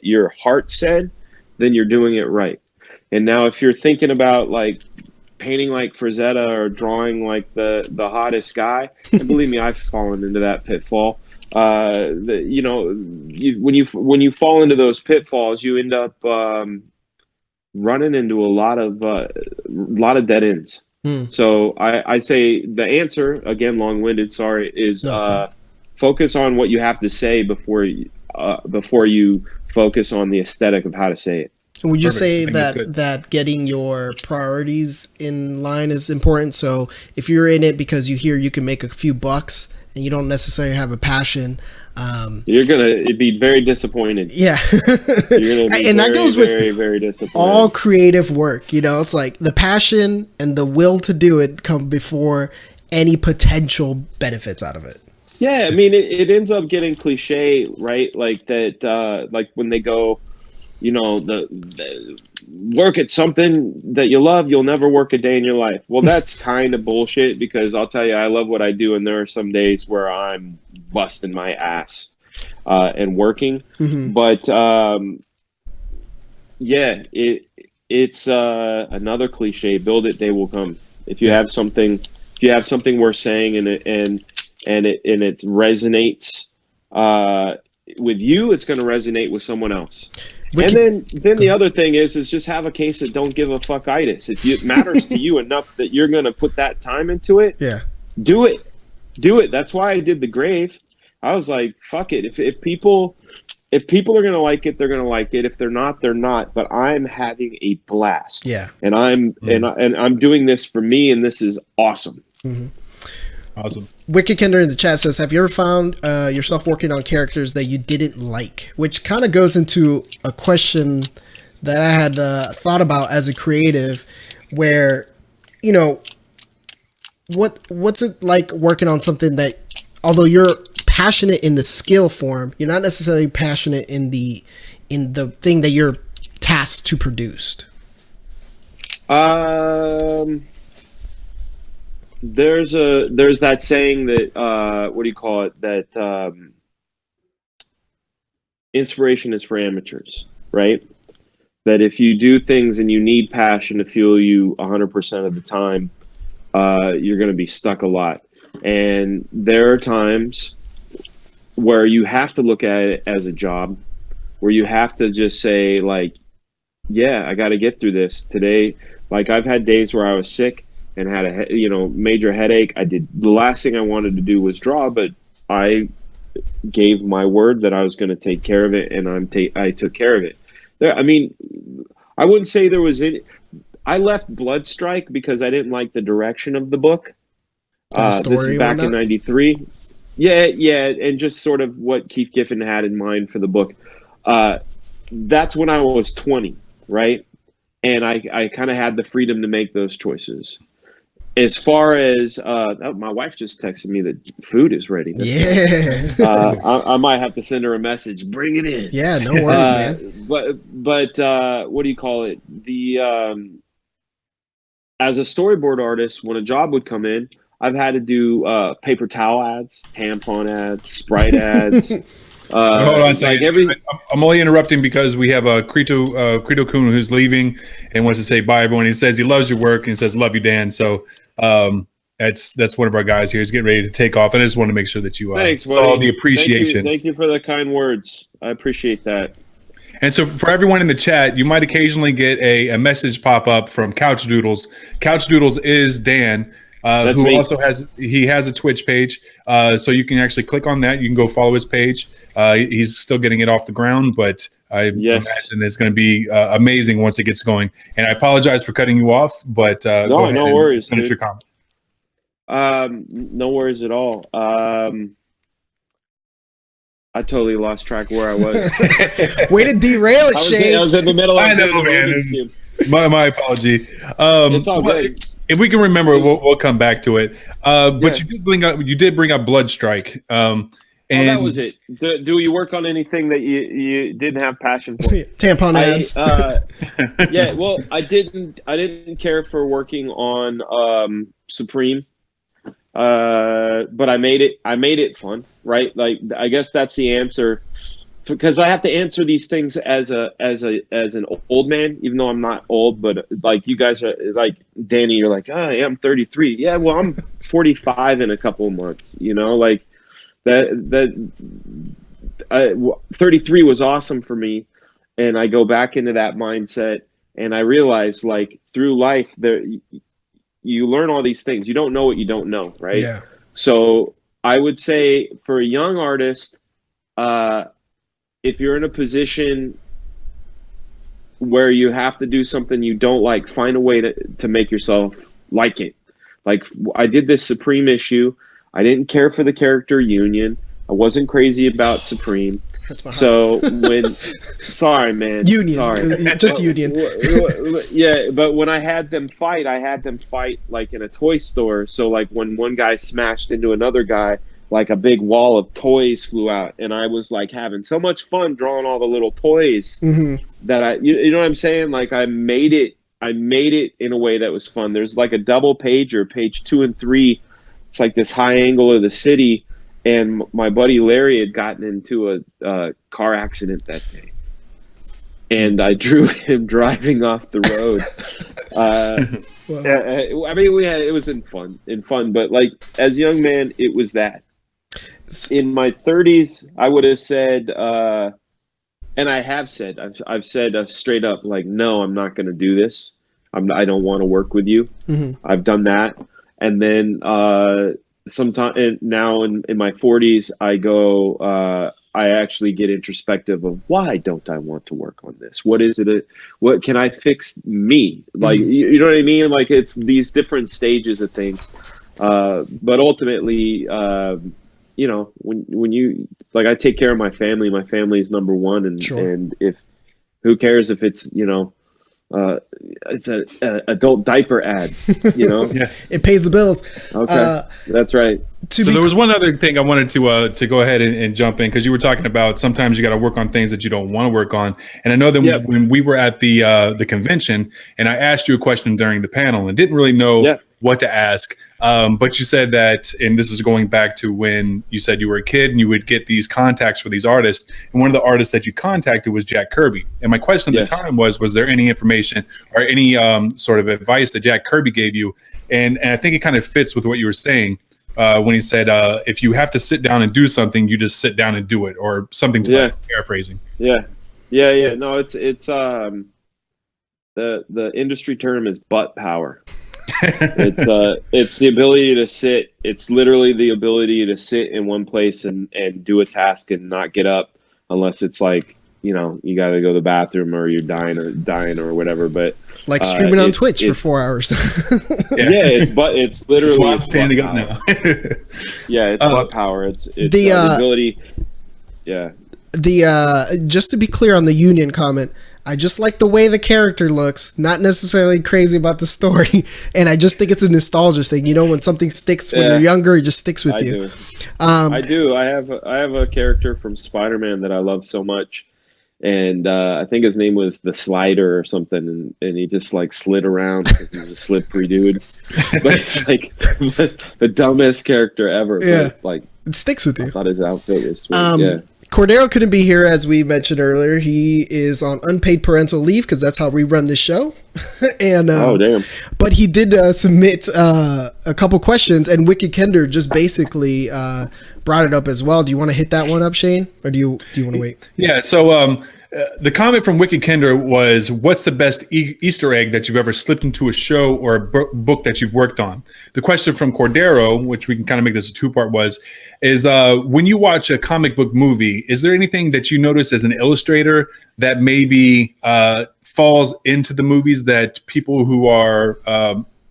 your heart said, then you're doing it right. And now if you're thinking about like painting like Frazetta or drawing like the hottest guy, and believe me, I've fallen into that pitfall. When you fall into those pitfalls, you end up running into a lot of dead ends. So I say the answer, again, long-winded, sorry, is focus on what you have to say before you focus on the aesthetic of how to say it.
Would you say that getting your priorities in line is important? So if you're in it because you hear you can make a few bucks and you don't necessarily have a passion,
you're gonna be very disappointed.
Yeah.
You're gonna be
and that goes with
very, very disappointed.
All creative work. You know, it's like the passion and the will to do it come before any potential benefits out of it.
Yeah, I mean, it ends up getting cliche, right? Like that, like when they go, you know, the work at something that you love, you'll never work a day in your life. Well, that's kind of bullshit, because I'll tell you, I love what I do, and there are some days where I'm busting my ass and working. Mm-hmm. But yeah, it's another cliche: build it, they will come. If you have something worth saying, and it resonates with you, it's going to resonate with someone else. And then the other thing is just have a case of don't give a fuck-itis. If it matters to you enough that you're going to put that time into it, do it. That's why I did the grave. I was like, fuck it. If people are going to like it, they're going to like it. If they're not, they're not. But I'm having a blast. Yeah. And I'm doing this for me, and this is awesome.
Mm-hmm.
Awesome.
Wicked Kender in the chat says, have you ever found yourself working on characters that you didn't like? Which kind of goes into a question that I had thought about as a creative, where, you know, what's it like working on something that, although you're passionate in the skill form, you're not necessarily passionate in the thing that you're tasked to produce?
There's that saying that what do you call it, that inspiration is for amateurs, right? that if you do things and you need passion to fuel you 100% of the time, you're going to be stuck a lot. And there are times where you have to look at it as a job, where you have to just say, like, yeah, I got to get through this today. Like, I've had days where I was sick and had a major headache. The last thing I wanted to do was draw, but I gave my word that I was going to take care of it, and I took care of it. I mean, I wouldn't say there was any. I left Bloodstrike because I didn't like the direction of the book. This is back in '93. Yeah, and just sort of what Keith Giffen had in mind for the book. That's when I was 20, right? And I kind of had the freedom to make those choices. As far as my wife just texted me that food is ready.
Yeah.
I might have to send her a message. Bring it in.
Yeah, no worries, man.
But what do you call it? As a storyboard artist, when a job would come in, I've had to do paper towel ads, tampon ads, Sprite ads.
Hold on a second. I'm only interrupting because we have a Credo Kun who's leaving and wants to say bye, everyone. He says he loves your work and he says, "Love you, Dan." So that's one of our guys here. He's getting ready to take off. And I just want to make sure that you saw the appreciation.
Thank you for the kind words. I appreciate that.
And so for everyone in the chat, you might occasionally get a message pop up from Couch Doodles. Couch Doodles is Dan. Who me. Also has a Twitch page, so you can actually click on that. You can go follow his page. He's still getting it off the ground, but I imagine it's going to be amazing once it gets going. And I apologize for cutting you off, but
no worries.
Finish your comment.
No worries at all. I totally lost track where I was.
Way to derail it, Shane.
I was in the middle of
I know, man. My apology.
It's all good.
If we can remember, we'll come back to it. But you did bring up Bloodstrike. And
that was it. Do you work on anything that you didn't have passion for?
Tampon ads.
Yeah, well, I didn't care for working on Supreme, but I made it fun, right? Like, I guess that's the answer. Because I have to answer these things as an old man, even though I'm not old, but like you guys are, like Danny, you're like, oh, yeah, I'm 33. Yeah, well, I'm 45 in a couple of months. Like that 33 was awesome for me, and I go back into that mindset, and I realize, like, through life, you learn all these things. You don't know what you don't know, right?
Yeah.
So I would say for a young artist, if you're in a position where you have to do something you don't like, find a way to make yourself like it. Like, I did this Supreme issue. I didn't care for the character Union. I wasn't crazy about Supreme. So sorry, man.
Union.
Sorry.
Just Union.
Yeah, but when I had them fight like in a toy store. So like when one guy smashed into another guy, like a big wall of toys flew out, and I was like having so much fun drawing all the little toys that you know what I'm saying? Like, I made it in a way that was fun. There's like a double pager, page 2 and 3. It's like this high angle of the city, and my buddy Larry had gotten into a car accident that day, and I drew him driving off the road. I mean, it was in fun, but like, as a young man, it was that. In my 30s, I would have said, and I have said, I've said straight up, like, no, I'm not going to do this. I don't want to work with you. I've done that. And then sometime now in my 40s, I go, I actually get introspective of, why don't I want to work on this? What is it? What can I fix me? Like, you know what I mean? Like, it's these different stages of things. But ultimately, when you, like, I take care of my family is number one. And, and if, who cares if it's, it's a adult diaper ad,
Yeah. It pays the bills.
Okay. That's right.
So there was one other thing I wanted to go ahead and jump in, because you were talking about sometimes you got to work on things that you don't want to work on. And I know that when we were at the convention and I asked you a question during the panel and didn't really know what to ask, but you said that, and this is going back to when you said you were a kid and you would get these contacts for these artists, and one of the artists that you contacted was Jack Kirby. And my question at the time was there any information or any sort of advice that Jack Kirby gave you? And I think it kind of fits with what you were saying. When he said, if you have to sit down and do something, you just sit down and do it, or something to like, paraphrasing.
No, it's the industry term is butt power. It's the ability to sit. It's literally the ability to sit in one place and do a task and not get up unless it's like, you got to go to the bathroom or you're dying or whatever. But
like streaming on Twitch for 4 hours.
It's literally
I'm standing up now.
It's butt power. It's the ability. Yeah.
Just to be clear on the Union comment, I just like the way the character looks, not necessarily crazy about the story. And I just think it's a nostalgia thing. When something sticks when you're younger, it just sticks with you.
I do. I have a character from Spider-Man that I love so much. And I think his name was the Slider or something, and he just like slid around because he was a slippery dude. But it's like the dumbest character ever.
Yeah,
but, like,
it sticks with you.
I thought his outfit was sweet.
Cordero couldn't be here, as we mentioned earlier. He is on unpaid parental leave because that's how we run this show. And
oh damn!
But he did submit a couple questions, and Wicked Kender just basically brought it up as well. Do you want to hit that one up, Shane, or do you want to wait?
Yeah. So the comment from Wicked Kender was, "What's the best Easter egg that you've ever slipped into a show or a book that you've worked on?" The question from Cordero, which we can kind of make this a two-part, is when you watch a comic book movie, is there anything that you notice as an illustrator that maybe falls into the movies that people who are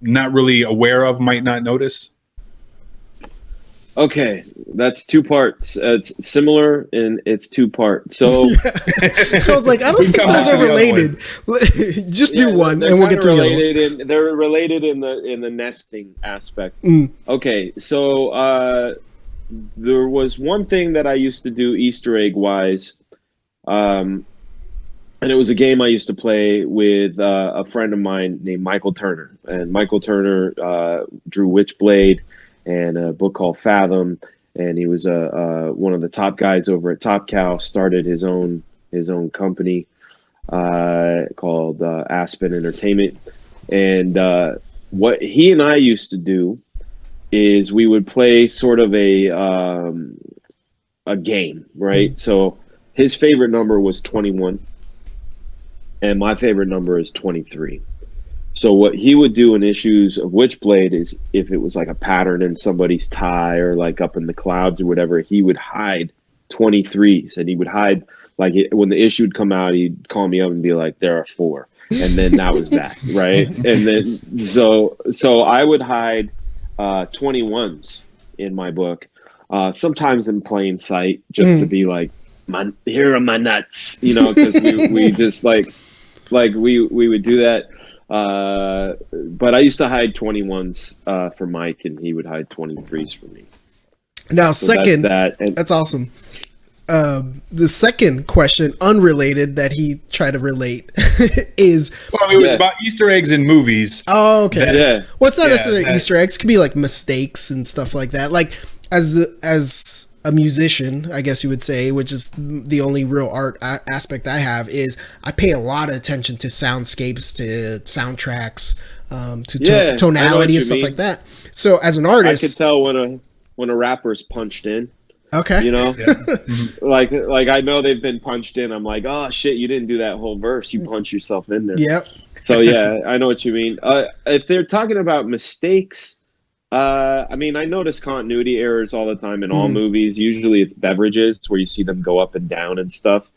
not really aware of might not notice?
Okay, that's two parts. It's similar and it's two parts. So
I was like, I don't think those are related. Just do one, and we'll get to the other.
They're related in the nesting aspect. Okay, so there was one thing that I used to do Easter egg wise, and it was a game I used to play with a friend of mine named Michael Turner, and Michael Turner drew Witchblade and a book called Fathom, and he was one of the top guys over at Top Cow. Started his own company called Aspen Entertainment, and what he and I used to do is we would play sort of a game, right? So his favorite number was 21, and my favorite number is 23. So what he would do in issues of Witchblade is, if it was like a pattern in somebody's tie or like up in the clouds or whatever, he would hide 23s, and he would hide, like, when the issue would come out, he'd call me up and be like, "There are 4," and then that was that, right? And then so I would hide 21s in my book, sometimes in plain sight, just to be like, "Here are my nuts," because we just like we would do that. But I used to hide 21s for Mike, and he would hide 23s for me.
Now, that's awesome. The second question, unrelated, that he tried to relate is...
Well, it was about Easter eggs in movies.
Oh, okay. Well, it's not necessarily Easter eggs. It could be like mistakes and stuff like that. Like, as a musician, I guess you would say, which is the only real art aspect I have, is I pay a lot of attention to soundscapes, to soundtracks, to tonality and stuff like that. So as an artist,
I could tell when a rapper's punched in.
Okay.
Like I know they've been punched in. I'm like, oh shit, you didn't do that whole verse. You punch yourself in there.
Yep.
So yeah, I know what you mean. If they're talking about mistakes, I mean, I notice continuity errors all the time in all movies. Usually it's beverages where you see them go up and down and stuff.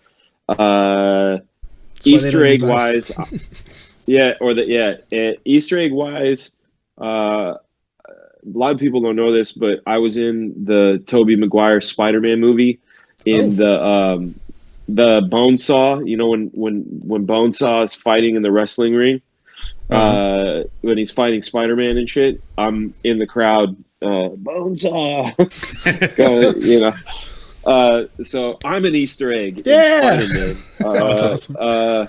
Easter egg wise, Easter egg wise, a lot of people don't know this, but I was in the Tobey Maguire Spider-Man movie in the Bonesaw. When Bonesaw is fighting in the wrestling ring. When he's fighting Spider-Man and shit, I'm in the crowd Bonesaw. So I'm an Easter egg.
Yeah.
That's
awesome.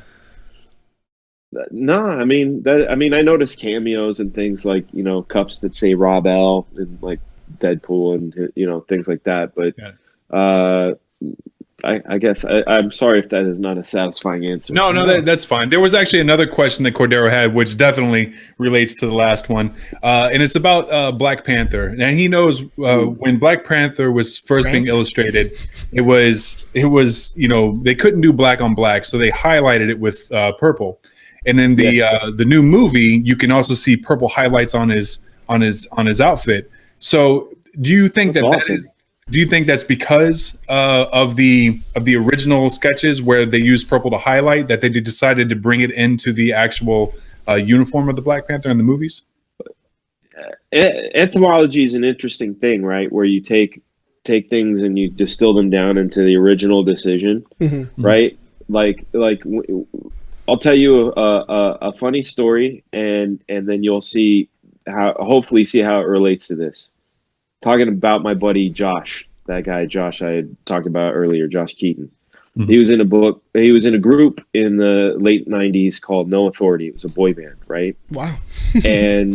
No, I mean I noticed cameos and things like cups that say Rob L and like Deadpool and things like that. But I guess I'm sorry if that is not a satisfying answer.
No, that's fine. There was actually another question that Cordero had, which definitely relates to the last one, and it's about Black Panther. And he knows when Black Panther was first being illustrated, it was they couldn't do black on black, so they highlighted it with purple. And then the new movie, you can also see purple highlights on his outfit. So do you think that's awesome? Do you think that's because of the original sketches where they used purple to highlight that they decided to bring it into the actual uniform of the Black Panther in the movies?
Etymology is an interesting thing, right? Where you take things and you distill them down into the original decision, right? Like I'll tell you a funny story, and then you'll hopefully see how it relates to this. Talking about my buddy Josh, that guy Josh I had talked about earlier, Josh Keaton. He was in a group in the late 90s called No Authority. It was a boy band, right?
Wow.
And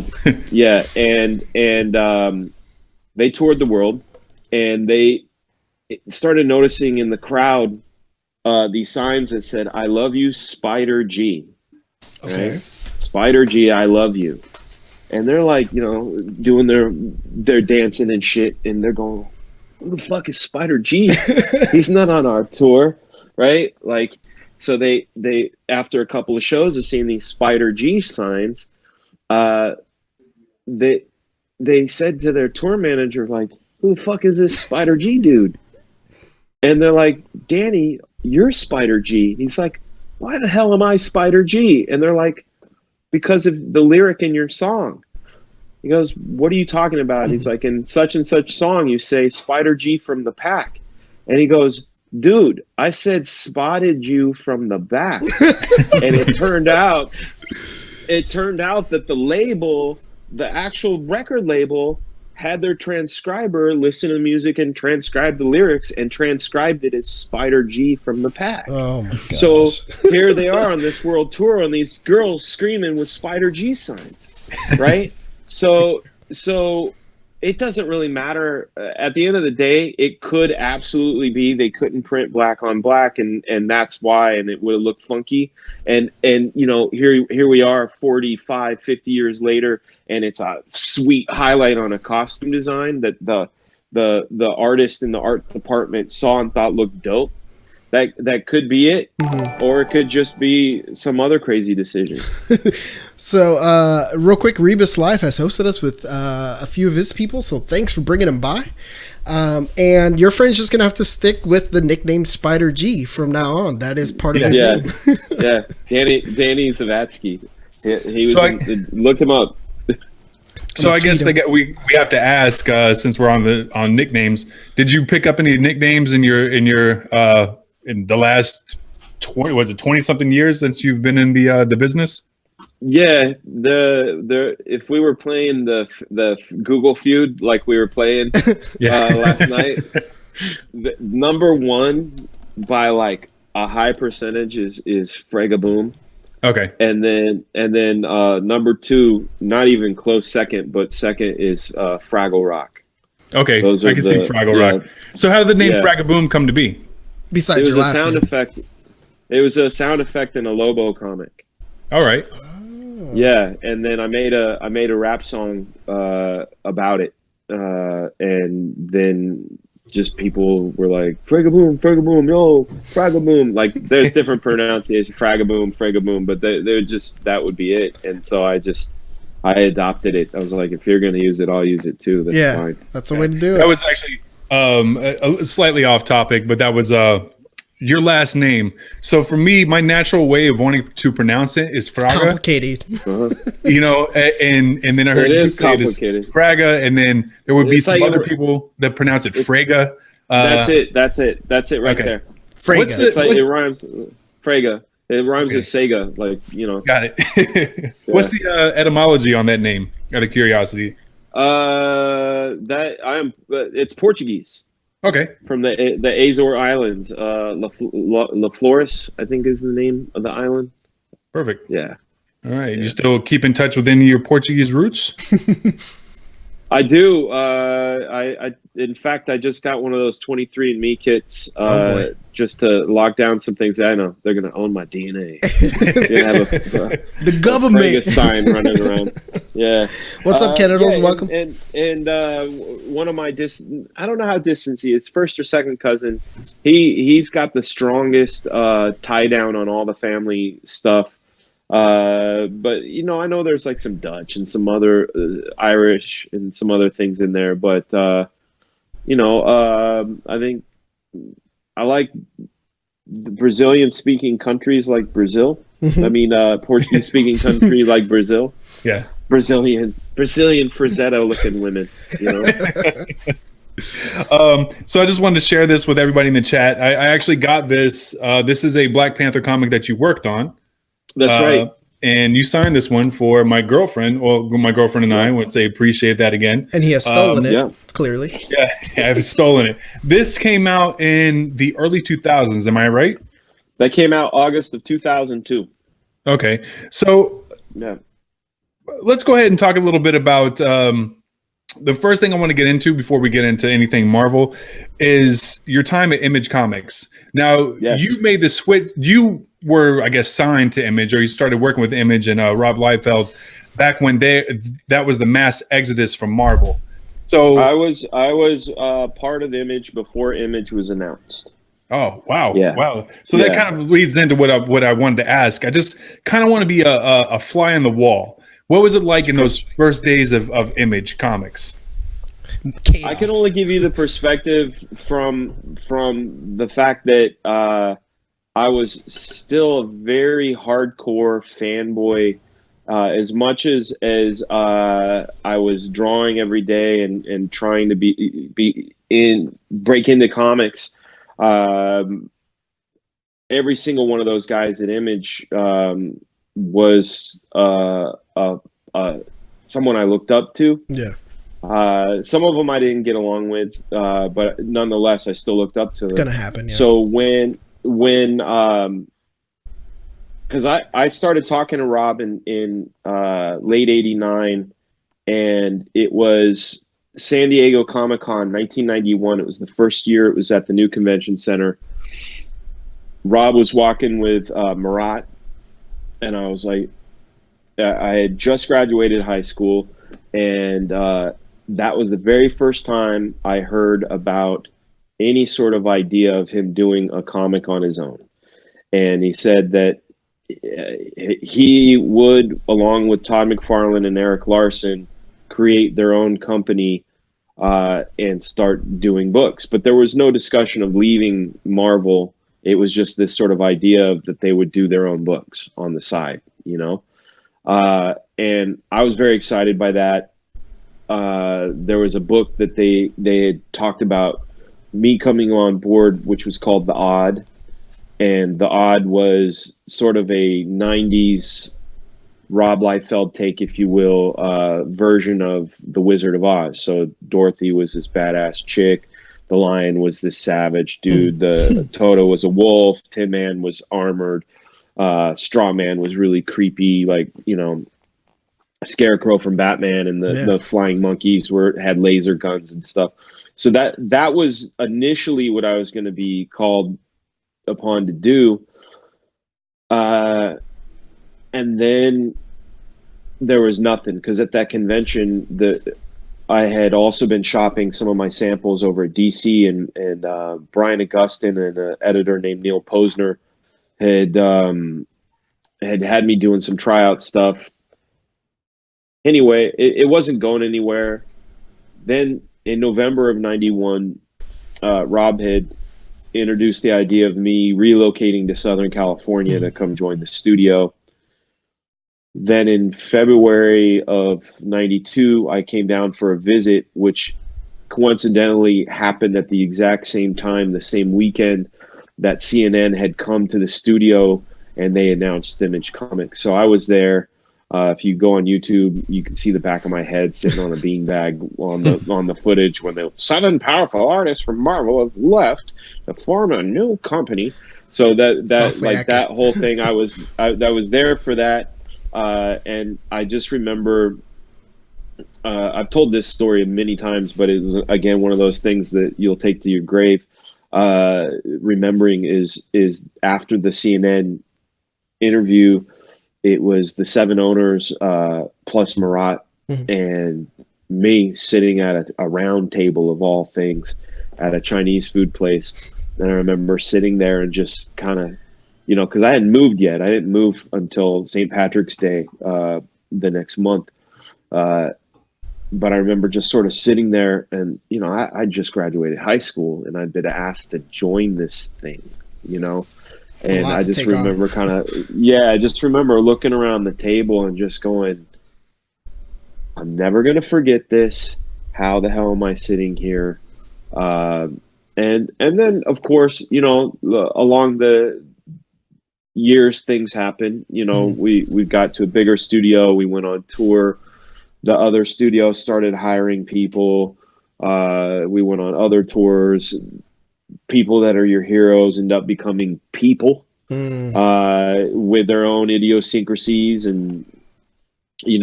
they toured the world, and they started noticing in the crowd these signs that said, "I love you, Spider G."
Okay.
Right? Spider G, I love you. And they're like, doing their dancing and shit, and they're going, "Who the fuck is Spider G? He's not on our tour," right? Like, so they after a couple of shows of seeing these Spider G signs, they said to their tour manager, like, "Who the fuck is this Spider G dude?" And they're like, "Danny, you're Spider G." And he's like, "Why the hell am I Spider G?" And they're like, "Because of the lyric in your song." He goes, "What are you talking about?" He's like, "In such and such song, you say Spider G from the pack." And he goes, "Dude, I said spotted you from the back." And it turned out that the label, the actual record label, had their transcriber listen to the music and transcribe the lyrics and transcribed it as Spider G from the pack.
Oh my gosh.
So here they are on this world tour, and these girls screaming with Spider G signs, right? So it doesn't really matter. At the end of the day, it could absolutely be they couldn't print black on black, and that's why, and it would have looked funky. And here we are 45, 50 years later, and it's a sweet highlight on a costume design that the artist in the art department saw and thought looked dope. That could be it, or it could just be some other crazy decision.
So, real quick, Rebus Life has hosted us with a few of his people, so thanks for bringing him by. And your friend's just going to have to stick with the nickname Spider G from now on. That is part of his name.
Yeah, Danny Zavatsky. He was look him up.
So I guess we have to ask, since we're on nicknames, did you pick up any nicknames in the last 20 something years since you've been in the business? Yeah,
if we were playing the Google feud like we were playing last night, the number one by like a high percentage is Fraga Boom.
Okay.
And then number two, not even close second, but second is Fraggle Rock.
Okay, I can see Fraggle Rock. So how did the name Fragga Boom come to be?
Besides your last name.
Effect. It was a sound effect in a Lobo comic.
All right.
Yeah, and then I made a rap song about it, and then just people were like Fragga Boom, yo, Fragga Boom. Like there's different pronunciations, Fragga Boom, but they're just that would be it. And so I adopted it. I was like, if you're gonna use it, I'll use it too. That's fine.
That's the way to do it.
That was actually slightly off topic, but that was your last name. So for me, my natural way of wanting to pronounce it is Fraga.
It's complicated.
And then I heard you say it is Fraga, and then there would be some other people that pronounce it Fraga.
That's it right there.
Fraga.
It rhymes. Fraga. It rhymes with Sega, like,
Got it. What's the etymology on that name, out of curiosity?
It's Portuguese.
Okay,
From the Azore Islands. La Flores, I think, is the name of the island.
perfect.
Yeah.
All right, you still keep in touch with any of your Portuguese roots?
I do. In fact, I just got one of those 23andMe kits just to lock down some things. I know they're going to own my DNA.
The government
Fraga sign running around. Yeah.
What's up, Canada's? Welcome.
And one of my I don't know how distant he is, first or second cousin. He's got the strongest tie down on all the family stuff. But I know there's like some Dutch and some other Irish and some other things in there, but I think I like the Brazilian speaking countries like Brazil. I mean, Portuguese speaking country like Brazil.
Yeah.
Brazilian Frazetta looking women,
So I just wanted to share this with everybody in the chat. I actually got this. This is a Black Panther comic that you worked on.
That's right.
And you signed this one for my girlfriend. Well, my girlfriend and I would say appreciate that again.
And he has stolen it, clearly.
Yeah, I've stolen it. This came out in the early 2000s. Am I right?
That came out August of 2002.
Okay. So let's go ahead and talk a little bit about the first thing I want to get into before we get into anything Marvel is your time at Image Comics. Now, you made the switch. You were, I guess, signed to Image, or you started working with Image and Rob Liefeld back when that was the mass exodus from Marvel. So
I was part of Image before Image was announced.
Oh, wow.
Yeah.
Wow. So that kind of leads into what I wanted to ask. I just kind of want to be a fly on the wall. What was it like in those first days of Image Comics?
Chaos.
I can only give you the perspective from the fact that I was still a very hardcore fanboy. As much as I was drawing every day and trying to break into comics, every single one of those guys at Image was someone I looked up to.
Yeah.
Some of them I didn't get along with, but nonetheless, I still looked up to them.
It's gonna happen. Yeah.
So when because I started talking to Rob in late '89, and it was San Diego Comic-Con 1991. It was the first year it was at the new convention center. Rob was walking with Marat, and I was like, I had just graduated high school, and that was the very first time I heard about any sort of idea of him doing a comic on his own. And he said that he would, along with Todd McFarlane and Eric Larson, create their own company and start doing books. But there was no discussion of leaving Marvel. It was just this sort of idea that they would do their own books on the side, and I was very excited by that. There was a book that they had talked about me coming on board, which was called The Odd. And The Odd was sort of a 90s Rob Liefeld take, if you will, version of The Wizard of Oz. So Dorothy was this badass chick. The lion was this savage dude. The Toto was a wolf. Tin Man was armored. Straw Man was really creepy, like, Scarecrow from Batman, and the flying monkeys had laser guns and stuff. So that was initially what I was going to be called upon to do. And then there was nothing, because at that convention I had also been shopping some of my samples over at DC, and Brian Augustin and an editor named Neil Posner had me doing some tryout stuff. Anyway, it wasn't going anywhere. Then in November of '91, Rob had introduced the idea of me relocating to Southern California to come join the studio. Then in February of '92, I came down for a visit, which coincidentally happened at the exact same time, the same weekend that CNN had come to the studio and they announced Image Comics. So I was there. If you go on YouTube, you can see the back of my head sitting on a beanbag on the footage when the 7 powerful artists from Marvel have left to form a new company. So that like that whole thing, I was there for that, and I just remember. I've told this story many times, but it was again one of those things that you'll take to your grave. Remembering is after the CNN interview. It was the 7 owners plus Marat and me sitting at a round table of all things at a Chinese food place. And I remember sitting there and just kind of, because I hadn't moved yet. I didn't move until St. Patrick's Day the next month. But I remember just sort of sitting there and, I just graduated high school and I'd been asked to join this thing, And I just remember I just remember looking around the table and just going, I'm never going to forget this. How the hell am I sitting here? And then, of course, along the years, things happen. We got to a bigger studio. We went on tour. The other studio started hiring people. We went on other tours. People that are your heroes end up becoming people with their own idiosyncrasies, and I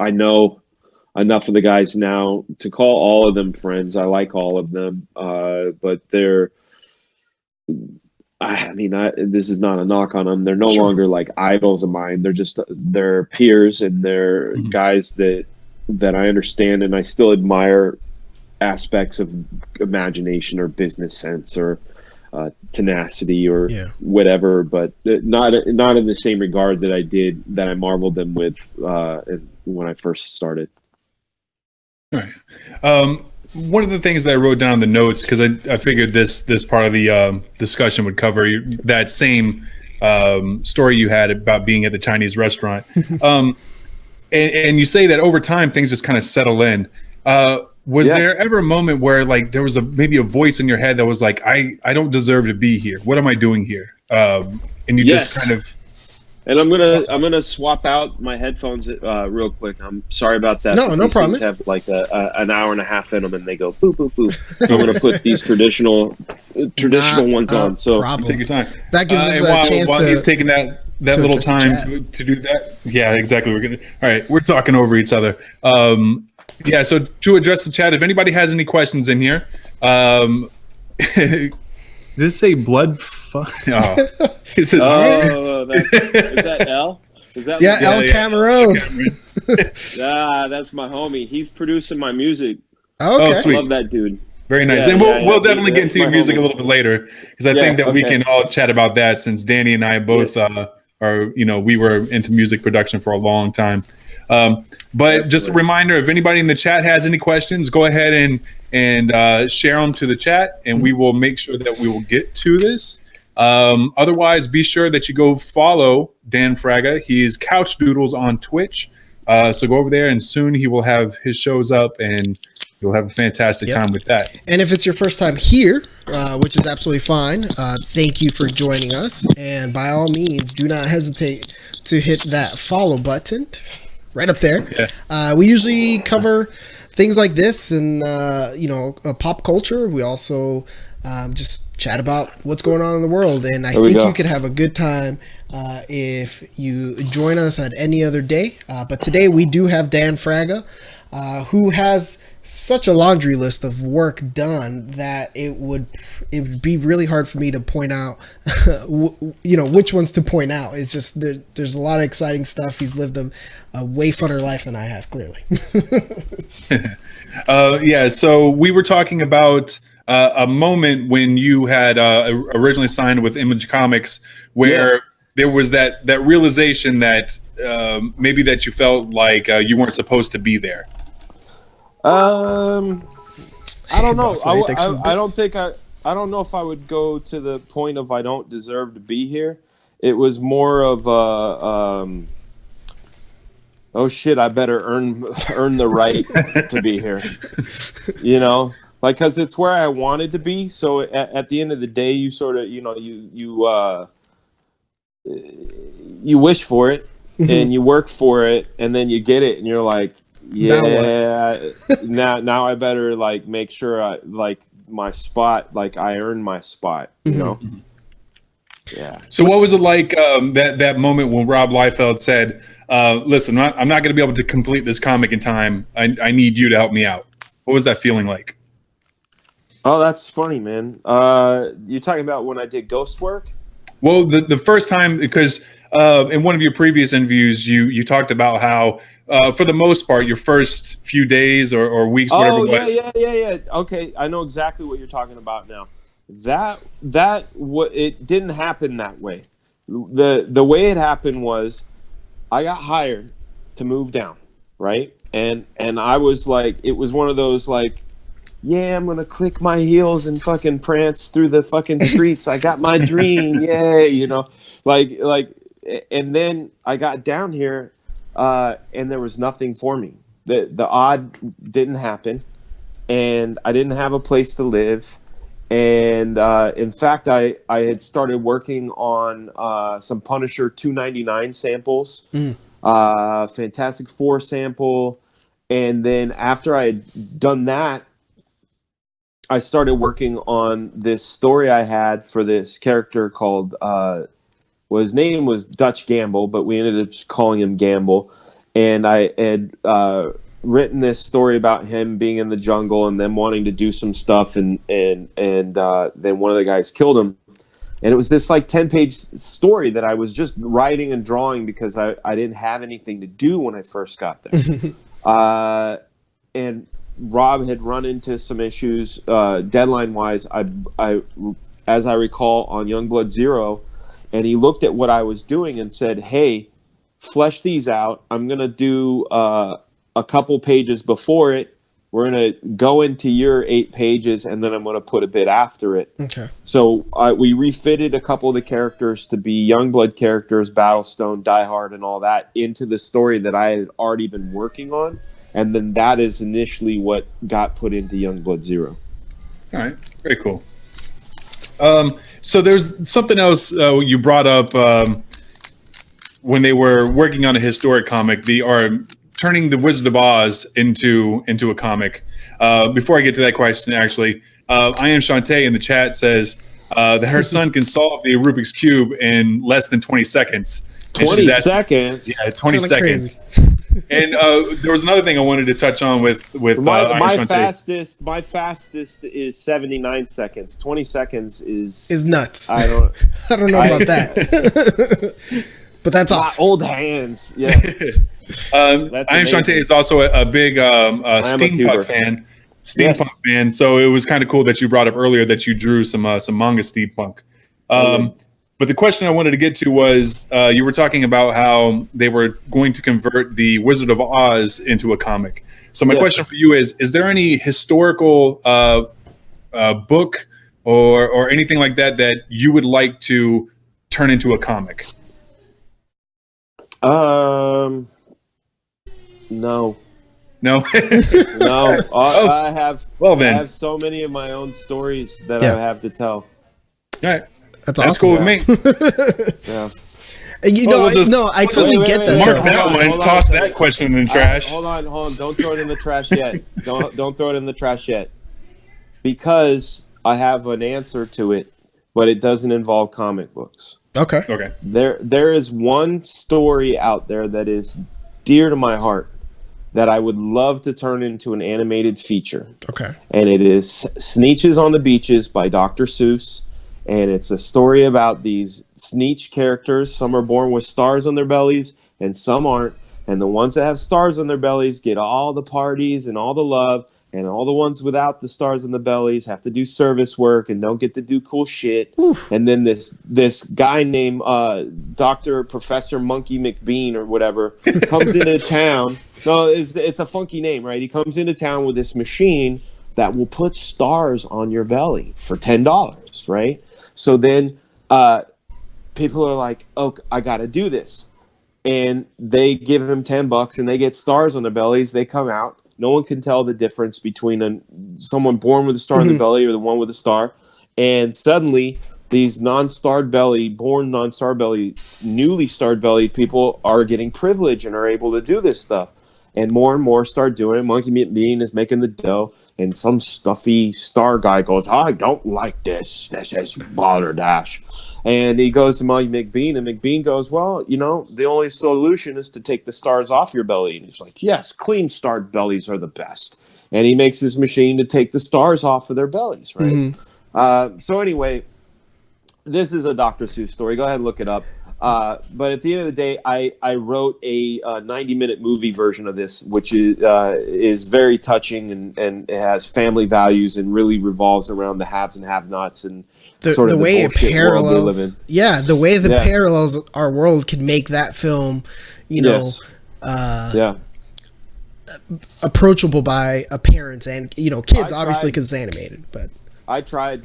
know enough of the guys now to call all of them friends. I like all of them, but this is not a knock on them. They're no longer like idols of mine. They're peers, and they're guys that I understand, and I still admire aspects of imagination or business sense or tenacity or whatever, but not in the same regard that I marveled them with when I first started.
All right. One of the things that I wrote down in the notes, because I figured this part of the discussion would cover that same story you had about being at the Chinese restaurant. And you say that over time things just kind of settle in. Was there ever a moment where like there was maybe a voice in your head that was like, I don't deserve to be here. What am I doing here? And you just kind of.
And I'm gonna swap out my headphones real quick. I'm sorry about that.
No problem.
Have like an hour and a half in them, and they go boop boop boop. So I'm gonna put these traditional ones on. So
take your time.
That gives us a chance.
While he's taking that little time to do that. Yeah, exactly. All right. We're talking over each other. Yeah, so to address the chat, if anybody has any questions in here, did it say blood? Oh. It says,
is that L? Is that
El Cameron.
That's my homie. He's producing my music.
Okay.
Oh, sweet.
I love that dude.
Very nice. And we'll definitely get into your music a little bit later, because I think that we can all chat about that, since Danny and I both we were into music production for a long time. But just a reminder, if anybody in the chat has any questions, go ahead and share them to the chat, and we will make sure that we will get to this. Otherwise, be sure that you go follow Dan Fraga. He's Couch Doodles on Twitch. So go over there, and soon he will have his shows up, and you'll have a fantastic time with that.
And if it's your first time here, which is absolutely fine, thank you for joining us. And by all means, do not hesitate to hit that follow button right up there. Yeah. We usually cover things like this and, pop culture. We also just chat about what's going on in the world. And I think you could have a good time if you join us at any other day. But today we do have Dan Fraga, who has such a laundry list of work done that it would be really hard for me to point out, which ones to point out. It's just there's a lot of exciting stuff. He's lived a way funner life than I have, clearly.
So we were talking about a moment when you had originally signed with Image Comics, where there was that realization that maybe that you felt like you weren't supposed to be there.
I don't know. I don't know if I would go to the point of I don't deserve to be here. It was more of oh shit, I better earn the right to be here. Because it's where I wanted to be. So at the end of the day, you sort of,
you wish for it and you work for it, and then you get it, and you're like, yeah, now I better like make sure I like my spot, like I earn my spot, you know? Yeah.
So what was it like that moment when Rob Liefeld said, listen, I'm not going to be able to complete this comic in time. I need you to help me out. What was that feeling like?
Oh, that's funny, man. You're talking about when I did ghost work?
Well, the first time, because in one of your previous interviews, you talked about how, for the most part, your first few days or weeks, whatever it was.
Yeah. Okay, I know exactly what you're talking about now. It didn't happen that way. The way it happened was I got hired to move down, right? And I was like, it was one of those like, yeah, I'm gonna click my heels and fucking prance through the fucking streets. I got my dream, yay, you know, like. And then I got down here, and there was nothing for me. The odd didn't happen, and I didn't have a place to live. And in fact, I had started working on some Punisher 299 samples, Fantastic Four sample, and then after I had done that, I started working on this story I had for this character called, well, his name was Dutch Gamble, but we ended up just calling him Gamble. And I had written this story about him being in the jungle and them wanting to do some stuff, and then one of the guys killed him. And it was this like 10-page story that I was just writing and drawing because I didn't have anything to do when I first got there. And Rob had run into some issues deadline-wise, I as I recall, on Youngblood Zero, and he looked at what I was doing and said, hey, flesh these out. I'm going to do a couple pages before it. We're going to go into your 8 pages, and then I'm going to put a bit after it.
Okay.
So we refitted a couple of the characters to be Youngblood characters, Battlestone, Die Hard, and all that into the story that I had already been working on. And then that is initially what got put into Youngblood Zero.
All right. Very cool. So there's something else you brought up when they were working on a historic comic. They are turning the Wizard of Oz into a comic. Before I get to that question, actually, I am Shantae in the chat says that her son can solve the Rubik's Cube in less than 20 seconds.
20 seconds?
Yeah, 20
Kinda
seconds. And there was another thing I wanted to touch on with
my fastest is 79 seconds. 20 seconds is
nuts.
I don't
know about that. But that's awesome.
Old hands. Yeah.
I am Shantae is also a big steampunk fan. Fan. So it was kind of cool that you brought up earlier that you drew some manga steampunk. But the question I wanted to get to was you were talking about how they were going to convert the Wizard of Oz into a comic. So my question for you is there any historical book or anything like that you would like to turn into a comic?
No.
No?
No. I have so many of my own stories that I have to tell.
All right.
That's awesome.
Cool with me.
Yeah.
I totally get that.
Mark that one. Toss that question in the trash.
Hold on. Don't throw it in the trash yet. Don't throw it in the trash yet. Because I have an answer to it, but it doesn't involve comic books.
Okay.
There is one story out there that is dear to my heart that I would love to turn into an animated feature.
Okay.
And it is Sneetches on the Beaches by Dr. Seuss. And it's a story about these Sneetch characters. Some are born with stars on their bellies and some aren't. And the ones that have stars on their bellies get all the parties and all the love. And all the ones without the stars on the bellies have to do service work and don't get to do cool shit. Oof. And then this guy named Professor Monkey McBean or whatever comes into town. No, it's a funky name, right? He comes into town with this machine that will put stars on your belly for $10, right? So then people are like, oh, I got to do this. And they give him $10 and they get stars on their bellies. They come out. No one can tell the difference between someone born with a star in the belly or the one with a star. And suddenly these non-starred belly, born non-starred belly, newly starred belly people are getting privilege and are able to do this stuff. And more start doing it. Monkey Bean is making the dough, and some stuffy star guy goes, I don't like this. This is balderdash. And he goes to Monkey McBean, and McBean goes, well, you know, the only solution is to take the stars off your belly. And he's like, yes, clean starred bellies are the best. And he makes this machine to take the stars off of their bellies, right?
Mm-hmm.
So anyway, this is a Dr. Seuss story. Go ahead and look it up. But at the end of the day, I wrote a 90-minute movie version of this, which is very touching and it has family values and really revolves around the haves and have-nots and sort of
the way it
bullshit world we live
parallels.
in.
Yeah, the way the parallels our world can make that film, you know, approachable by parents and, you know, kids, obviously, because it's animated. But
I tried.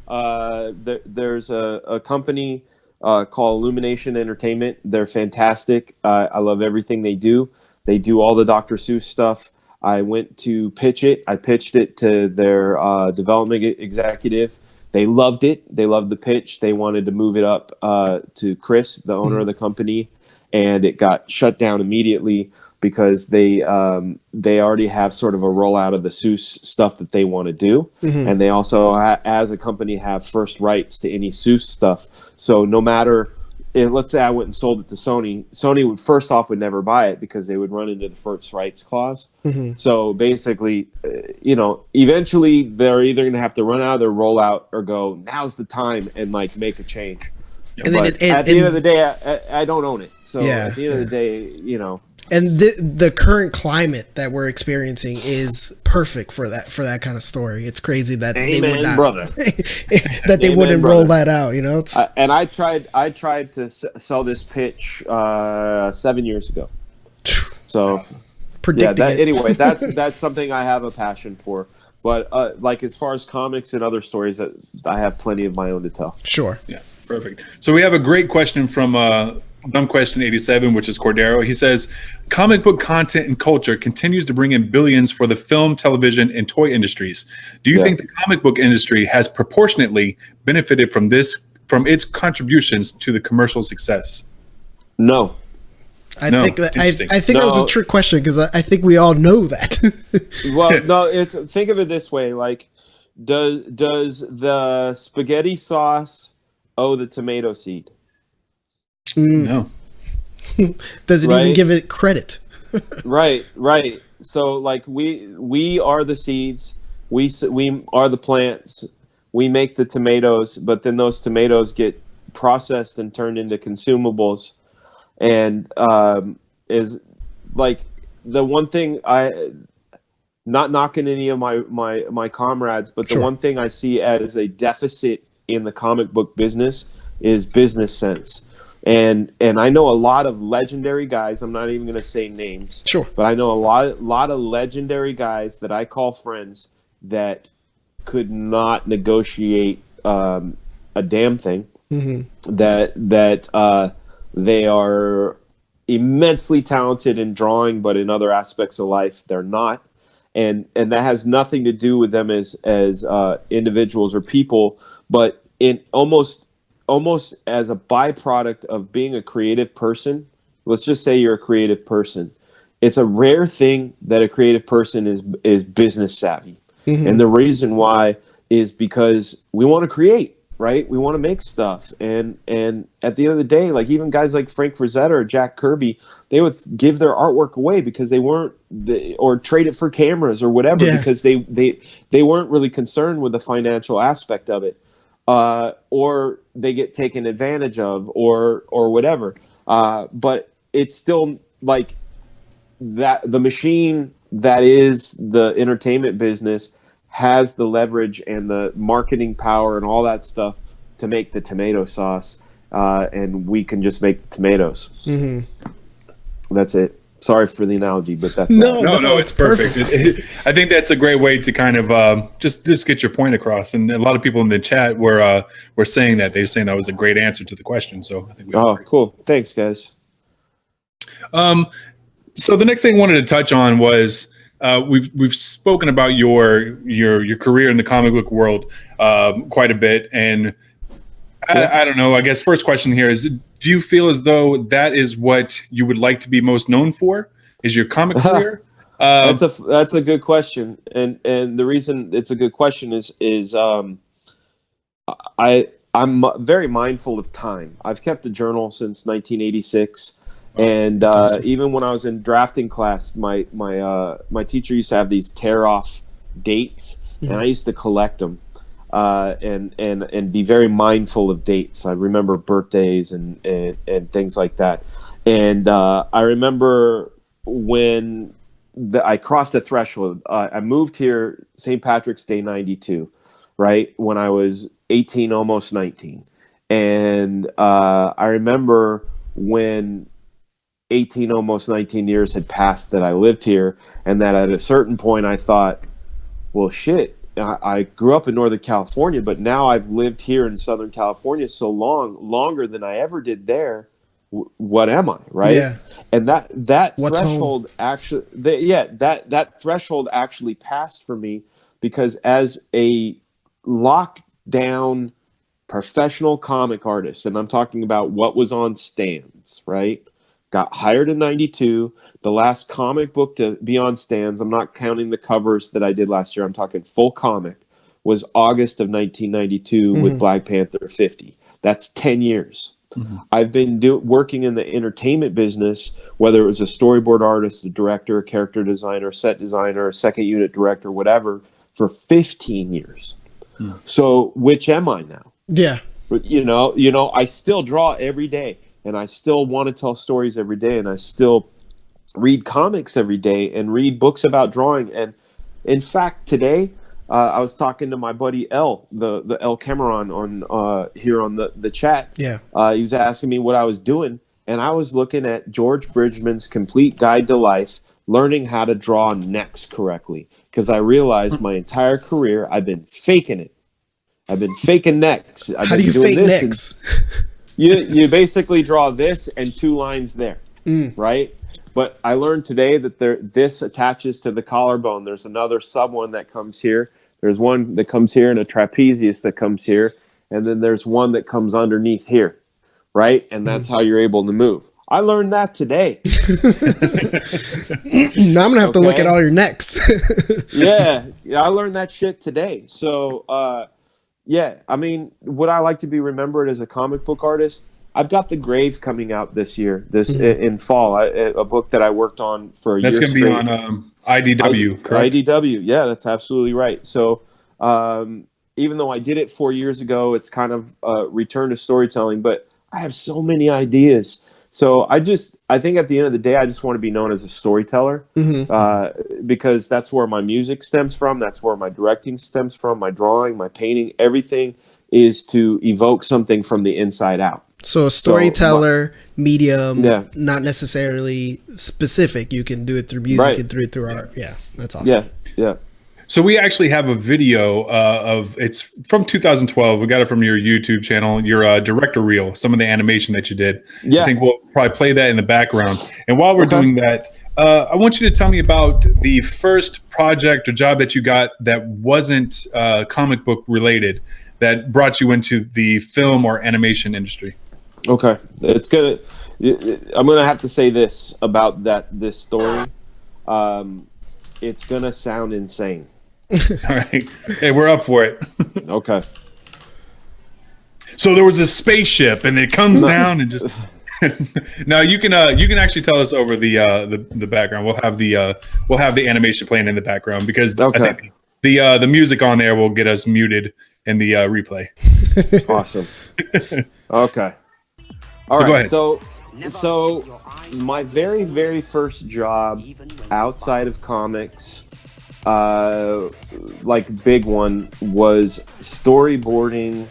There's a company called Illumination Entertainment. They're fantastic. I love everything they do. They do all the Dr. Seuss stuff. I went to pitch it. I pitched it to their development executive. They loved it. They loved the pitch. They wanted to move it up to Chris, the owner of the company, and it got shut down immediately because they already have sort of a rollout of the Seuss stuff that they want to do. And they also, as a company, have first rights to any Seuss stuff. So no matter, let's say I went and sold it to Sony, Sony would first off would never buy it because they would run into the first rights clause. So basically, you know, eventually they're either going to have to run out of their rollout or go, now's the time, and like make a change.
And
but
then
at the end of the day, I don't own it. So at the end of the day, you know.
And the current climate that we're experiencing is perfect for that kind of story. It's crazy that they would not,
brother.
that they wouldn't roll that out. You know,
and I tried to sell this pitch 7 years ago. So
predicting it.
Anyway, that's something I have a passion for. But like as far as comics and other stories, I have plenty of my own to tell.
Sure.
Yeah, perfect. So we have a great question from Dumb Question 87, which is Cordero. He says, comic book content and culture continues to bring in billions for the film, television, and toy industries. Do you think the comic book industry has proportionately benefited from its contributions to the commercial success?
No.
I think that was a trick question because I think we all know that.
Well, no, think of it this way: like, does the spaghetti sauce owe the tomato seed?
No.
Does it even give it credit?
Right. So like we are the seeds, we are the plants, we make the tomatoes, but then those tomatoes get processed and turned into consumables. And is like the one thing not knocking any of my comrades, but the one thing I see as a deficit in the comic book business is business sense. And I know a lot of legendary guys. I'm not even going to say names.
Sure.
But I know a lot of legendary guys that I call friends that could not negotiate a damn thing. That they are immensely talented in drawing, but in other aspects of life they're not. And that has nothing to do with them as individuals or people, but in almost as a byproduct of being a creative person. Let's just say you're a creative person. It's a rare thing that a creative person is business savvy. And the reason why is because we want to create, right? We want to make stuff. And at the end of the day, like even guys like Frank Frazetta or Jack Kirby, they would give their artwork away because they weren't, or trade it for cameras or whatever, because they weren't really concerned with the financial aspect of it. Or they get taken advantage of, or whatever. But it's still like that. The machine that is the entertainment business has the leverage and the marketing power and all that stuff to make the tomato sauce, and we can just make the tomatoes. That's it. Sorry for the analogy, but that's
no, it's perfect. I think that's a great way to kind of just get your point across. And a lot of people in the chat were saying that. They're saying that was a great answer to the question. So I think
cool. Thanks, guys.
So the next thing I wanted to touch on was we've spoken about your career in the comic book world quite a bit, and I don't know. I guess first question here is: do you feel as though that is what you would like to be most known for? Is your comic career?
That's a good question, and the reason it's a good question is I'm very mindful of time. I've kept a journal since 1986. And even when I was in drafting class, my teacher used to have these tear off dates, and I used to collect them and be very mindful of dates. I remember birthdays and things like that. And I remember when I crossed the threshold. I moved here St. Patrick's Day '92, right when I was 18, almost 19, and I remember when 18, almost 19 years had passed that I lived here, and that at a certain point I thought, well, shit, I grew up in Northern California, but now I've lived here in Southern California so longer than I ever did there. What am I, right? Yeah. And that What's threshold home? Actually, that threshold actually passed for me, because as a lockdown professional comic artist, and I'm talking about what was on stands, right? Got hired in '92. The last comic book to be on stands, I'm not counting the covers that I did last year, I'm talking full comic, was August of 1992 with Black Panther 50. That's 10 years. I've been working in the entertainment business, whether it was a storyboard artist, a director, a character designer, set designer, a second unit director, whatever, for 15 years. So which am I now?
Yeah.
You know, I still draw every day, and I still want to tell stories every day, and I still read comics every day and read books about drawing. And in fact, today, I was talking to my buddy L, the L Cameron on here on the chat.
Yeah.
He was asking me what I was doing, and I was looking at George Bridgman's Complete Guide to Life, learning how to draw necks correctly, because I realized my entire career I've been faking it. I've been faking necks.
How do you fake necks?
You basically draw this and two lines there, right? But I learned today that this attaches to the collarbone. There's another sub one that comes here. There's one that comes here and a trapezius that comes here. And then there's one that comes underneath here, right? And that's how you're able to move. I learned that today.
Now I'm going to have to look at all your necks.
yeah, I learned that shit today. So, yeah, I mean, would I like to be remembered as a comic book artist? I've got The Grave coming out this year, in fall, a book that I worked on for a year straight.
That's going to be on IDW, correct?
IDW, yeah, that's absolutely right. So even though I did it 4 years ago, it's kind of a return to storytelling, but I have so many ideas. So I think at the end of the day, I just want to be known as a storyteller, because that's where my music stems from. That's where my directing stems from, my drawing, my painting, everything is to evoke something from the inside out.
So a storyteller, medium, not necessarily specific. You can do it through music and through art. Yeah, that's awesome.
Yeah.
So we actually have a video it's from 2012. We got it from your YouTube channel, your director reel, some of the animation that you did.
Yeah.
I think we'll probably play that in the background. And while we're doing that, I want you to tell me about the first project or job that you got that wasn't comic book related, that brought you into the film or animation industry.
Okay. I'm gonna have to say this about this story. It's gonna sound insane.
All right. Hey, we're up for it.
Okay.
So there was a spaceship, and it comes down and just. No, you can actually tell us over the background. We'll have the animation playing in the background, because I think the music on there will get us muted in the replay.
Awesome. Okay. All right. So my very, very first job outside of comics, like big one, was storyboarding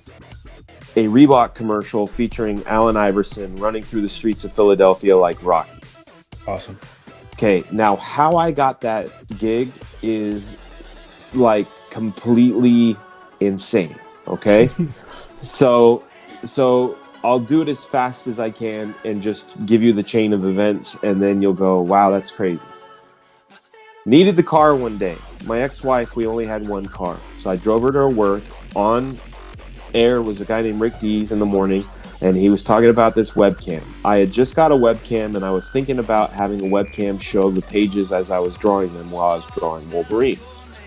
a Reebok commercial featuring Allen Iverson running through the streets of Philadelphia like Rocky.
Awesome.
Okay, now how I got that gig is like completely insane. Okay, so I'll do it as fast as I can and just give you the chain of events, and then you'll go, wow, that's crazy. Needed the car one day. My ex-wife, we only had one car. So I drove her to her work. On air was a guy named Rick Dees in the morning, and he was talking about this webcam. I had just got a webcam, and I was thinking about having a webcam show the pages as I was drawing them while I was drawing Wolverine.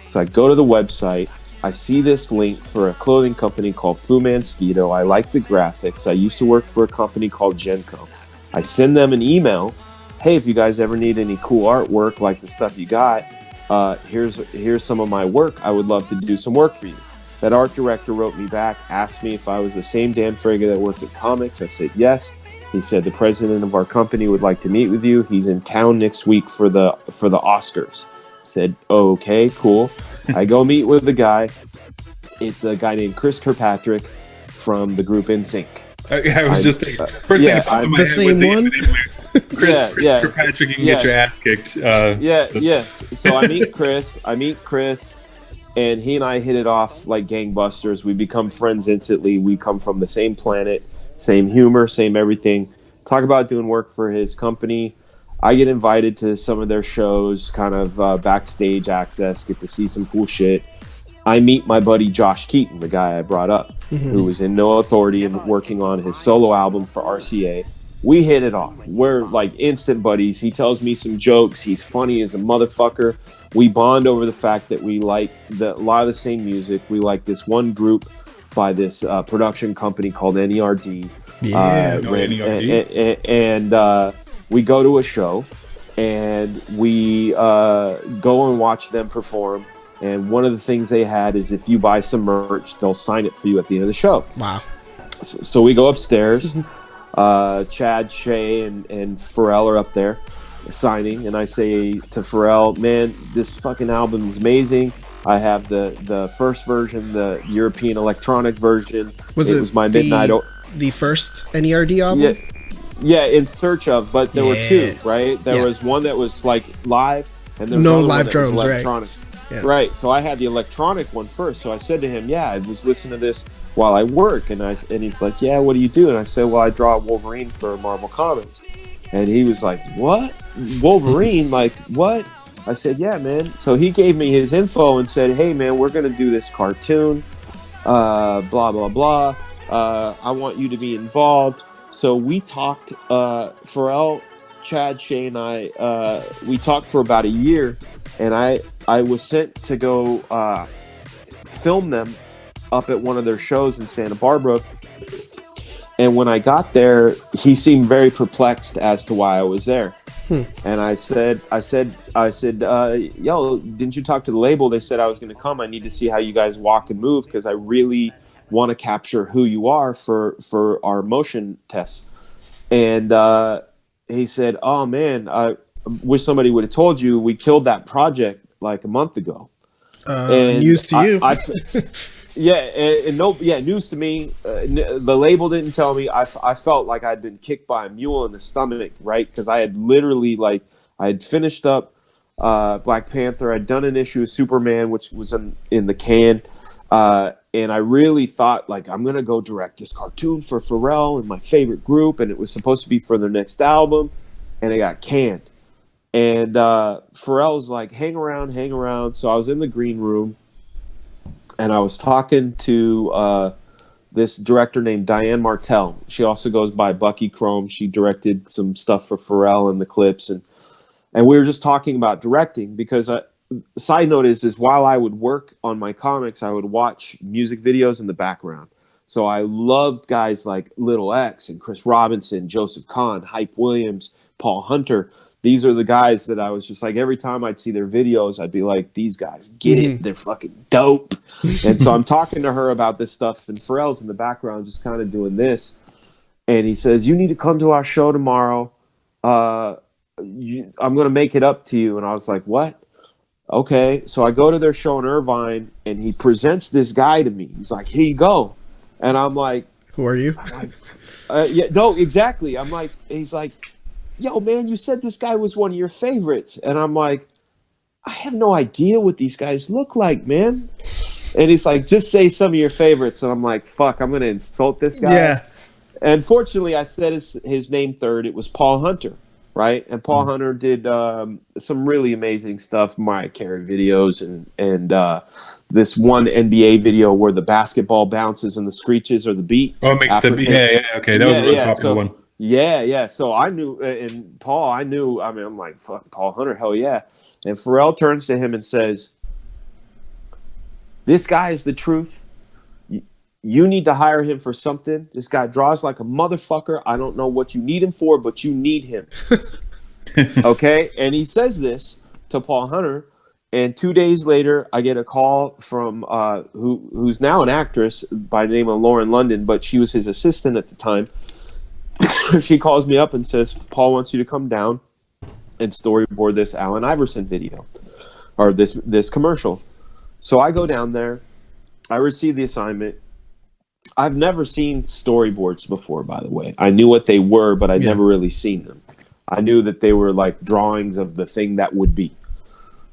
So I go to the website. I see this link for a clothing company called Fu Manskito. I like the graphics. I used to work for a company called Genco. I send them an email. Hey, if you guys ever need any cool artwork like the stuff you got, here's some of my work. I would love to do some work for you. That art director wrote me back, asked me if I was the same Dan Fraga that worked at comics. I said yes. He said the president of our company would like to meet with you. He's in town next week for the Oscars. I said, okay, cool. I go meet with the guy. It's a guy named Chris Kirkpatrick from the group NSYNC.
I was just thinking, first thing that popped in my
the
head
same
was
one.
Chris Kirkpatrick, you can get your ass kicked.
Yes. So I meet Chris, and he and I hit it off like gangbusters. We become friends instantly. We come from the same planet, same humor, same everything. Talk about doing work for his company. I get invited to some of their shows, kind of backstage access, get to see some cool shit. I meet my buddy Josh Keaton, the guy I brought up, who was in No Authority and working on his solo album for RCA. We hit it off. We're like instant buddies. He tells me some jokes. He's funny as a motherfucker. We bond over the fact that we like a lot of the same music. We like this one group by this production company called NERD.
NERD.
And we go to a show, and we go and watch them perform. And one of the things they had is if you buy some merch, they'll sign it for you at the end of the show.
Wow.
So we go upstairs. Chad, Shay, and Pharrell are up there signing, and I say to Pharrell, man, this fucking album is amazing. I have the first version, the European electronic version. It was my midnight.
The first NERD album?
Yeah, In Search Of, but there were two, right? There was one that was like live, and there was
no
live
live drums,
electronic.
Yeah.
Right. So I had the electronic one first. So I said to him, yeah, I was listening to this while I work. And he's like, yeah, what do you do? And I said, well, I draw Wolverine for Marvel Comics. And he was like, what? Wolverine? Like, what? I said, yeah, man. So he gave me his info and said, hey, man, we're going to do this cartoon, blah, blah, blah. I want you to be involved. So we talked, Pharrell, Chad, Shay, and I, we talked for about a year. And I was sent to go film them up at one of their shows in Santa Barbara. And when I got there, he seemed very perplexed as to why I was there. And I said, yo, didn't you talk to the label? They said I was going to come. I need to see how you guys walk and move because I really want to capture who you are for our motion tests. And he said, oh, man, I wish somebody would have told you we killed that project like a month ago.
News to you.
News to me. The label didn't tell me. I felt like I'd been kicked by a mule in the stomach, right? Because I had literally, like, I had finished up Black Panther. I'd done an issue of Superman, which was in the can. And I really thought, like, I'm going to go direct this cartoon for Pharrell and my favorite group. And it was supposed to be for their next album. And it got canned. And Pharrell was like, hang around. So I was in the green room. And I was talking to this director named Diane Martell. She also goes by Bucky Chrome. She directed some stuff for Pharrell and the clips. And we were just talking about directing because side note is while I would work on my comics, I would watch music videos in the background. So I loved guys like Little X and Chris Robinson, Joseph Kahn, Hype Williams, Paul Hunter. These are the guys that I was just like, every time I'd see their videos, I'd be like, these guys get it. They're fucking dope. And so I'm talking to her about this stuff, and Pharrell's in the background just kind of doing this. And he says, you need to come to our show tomorrow. I'm going to make it up to you. And I was like, what? Okay. So I go to their show in Irvine, and he presents this guy to me. He's like, here you go. And I'm like,
who are you?
Yeah, no, exactly. I'm like, he's like, yo, man, you said this guy was one of your favorites. And I'm like, I have no idea what these guys look like, man. And he's like, just say some of your favorites. And I'm like, fuck, I'm going to insult this guy.
Yeah.
And fortunately, I said his name third. It was Paul Hunter. right? And Paul Hunter did some really amazing stuff, Mariah Carey videos, and this one NBA video where the basketball bounces and the screeches or the beat.
Oh, it makes the beat. Yeah, okay, that was a really popular one.
Yeah. So I knew, and Paul, I mean, I'm like, fuck, Paul Hunter, hell yeah. And Pharrell turns to him and says, "This guy is the truth. You need to hire him for something. This guy draws like a motherfucker. I don't know what you need him for, but you need him." Okay? And he says this to Paul Hunter. And 2 days later, I get a call from who's now an actress by the name of Lauren London, but she was his assistant at the time. She calls me up and says, "Paul wants you to come down and storyboard this Allen Iverson video or this commercial." So I go down there. I receive the assignment. I've never seen storyboards before, by the way. I knew what they were, but I'd never really seen them. I knew that they were like drawings of the thing that would be.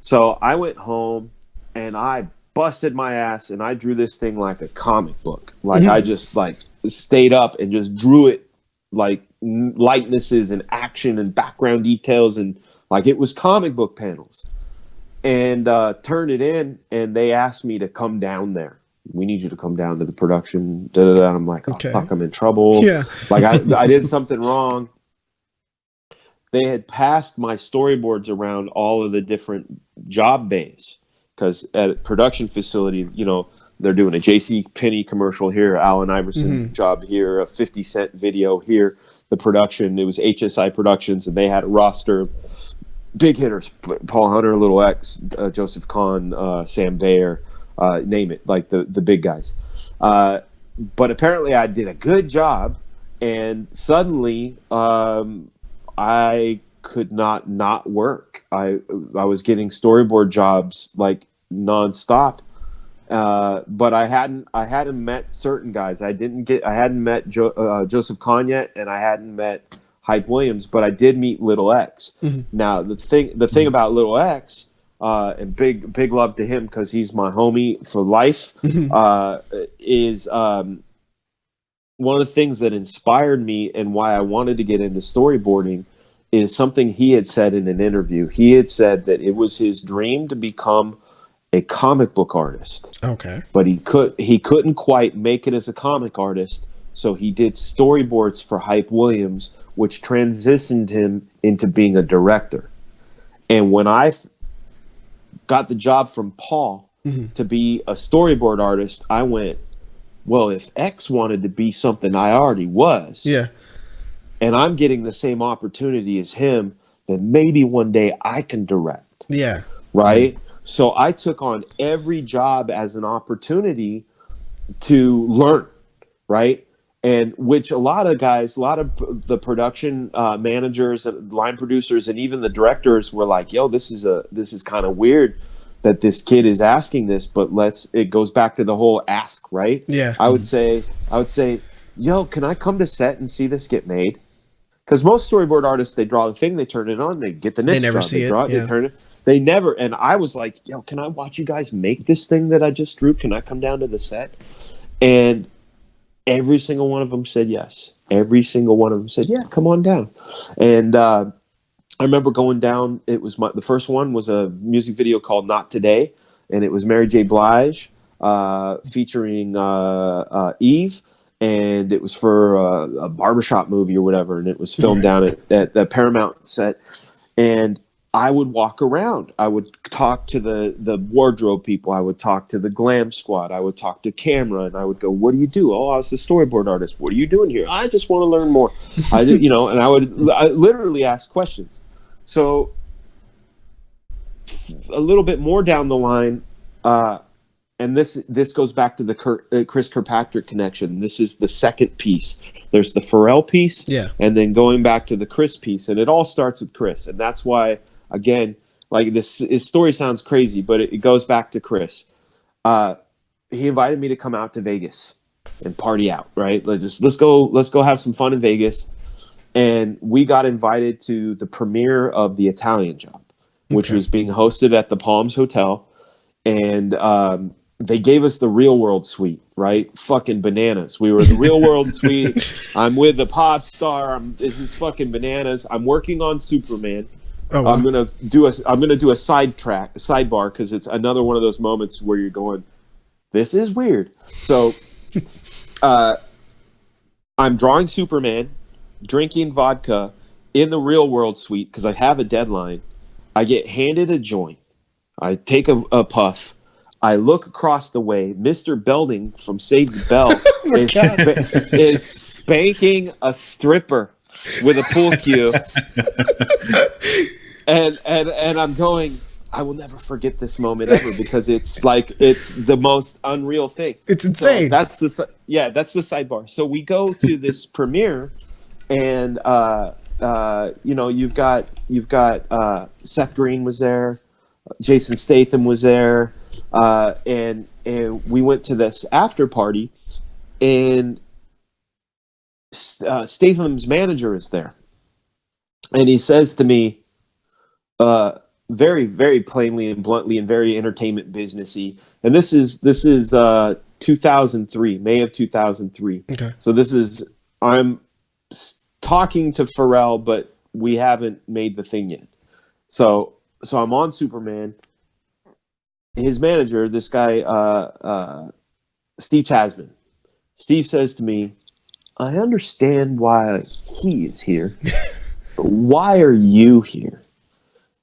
So I went home and I busted my ass and I drew this thing like a comic book. Like I just like stayed up and just drew it like likenesses and action and background details, and like it was comic book panels. And turned it in, and they asked me to come down there. "We need you to come down to the production." I'm like, "Oh, fuck, I'm in trouble."
Yeah.
Like I did something wrong. They had passed my storyboards around all of the different job bays, because at a production facility, you know, they're doing a J.C. Penney commercial here, Allen Iverson job here, a 50 Cent video here. The production, it was HSI Productions, and they had a roster of big hitters: Paul Hunter, Little X, Joseph Kahn, Sam Bayer, name it, like the big guys. But apparently I did a good job, and suddenly I could not work. I was getting storyboard jobs like nonstop. But I hadn't met certain guys. I hadn't met Joseph Kahn yet, and I hadn't met Hype Williams, but I did meet Little X. Now the thing about Little X, and big love to him because he's my homie for life, is one of the things that inspired me and why I wanted to get into storyboarding is something he had said in an interview. He had said that it was his dream to become a comic book artist.
Okay.
But he couldn't quite make it as a comic artist, so he did storyboards for Hype Williams, which transitioned him into being a director. And when I got the job from Paul to be a storyboard artist, I went, well, if X wanted to be something I already was, and I'm getting the same opportunity as him, then maybe one day I can direct.
Yeah.
Right? So I took on every job as an opportunity to learn, right? And which a lot of the production managers, line producers, and even the directors were like, "Yo, this is kind of weird that this kid is asking this, but it goes back to the whole ask, right?"
Yeah.
I would say, "Yo, can I come to set and see this get made?" Because most storyboard artists, they draw the thing, they turn it on, they get the next
They never
job,
see
they draw
it.
they turn it. They never, and I was like, "Yo, can I watch you guys make this thing that I just drew? Can I come down to the set?" And every single one of them said yes. Every single one of them said, "Yeah, come on down." And I remember going down. It was the first one was a music video called "Not Today," and it was Mary J. Blige featuring Eve, and it was for a barbershop movie or whatever, and it was filmed down at the Paramount set. And I would walk around. I would talk to the wardrobe people. I would talk to the glam squad. I would talk to camera, and I would go, "What do you do?" "Oh, I was the storyboard artist." "What are you doing here?" "I just want to learn more." I did, and I literally ask questions. So a little bit more down the line, and this goes back to the Chris Kirkpatrick connection. This is the second piece. There's the Pharrell piece, and then going back to the Chris piece, and it all starts with Chris, and that's why. Again, like his story sounds crazy, but it goes back to Chris. He invited me to come out to Vegas and party out, right? Let's go have some fun in Vegas. And we got invited to the premiere of The Italian Job, which was being hosted at the Palms Hotel. And they gave us the real world suite, right? Fucking bananas. We were in the real world suite. I'm with a pop star. This is fucking bananas. I'm working on Superman.
Oh, wow.
I'm gonna do a sidebar, because it's another one of those moments where you're going, this is weird. So I'm drawing Superman, drinking vodka in the real world suite because I have a deadline. I get handed a joint. I take a puff. I look across the way. Mr. Belding from Save the Bell is spanking a stripper with a pool cue. And I'm going, I will never forget this moment ever, because it's the most unreal thing.
It's insane.
So that's the sidebar. So we go to this premiere, and you've got Seth Green was there, Jason Statham was there, and we went to this after party, and Statham's manager is there, and he says to me, very, very plainly and bluntly and very entertainment businessy. And this is 2003, May of 2003.
Okay.
So I'm talking to Pharrell, but we haven't made the thing yet. So I'm on Superman. His manager, this guy, Steve Chasman. Steve says to me, I understand why he is here, but why are you here?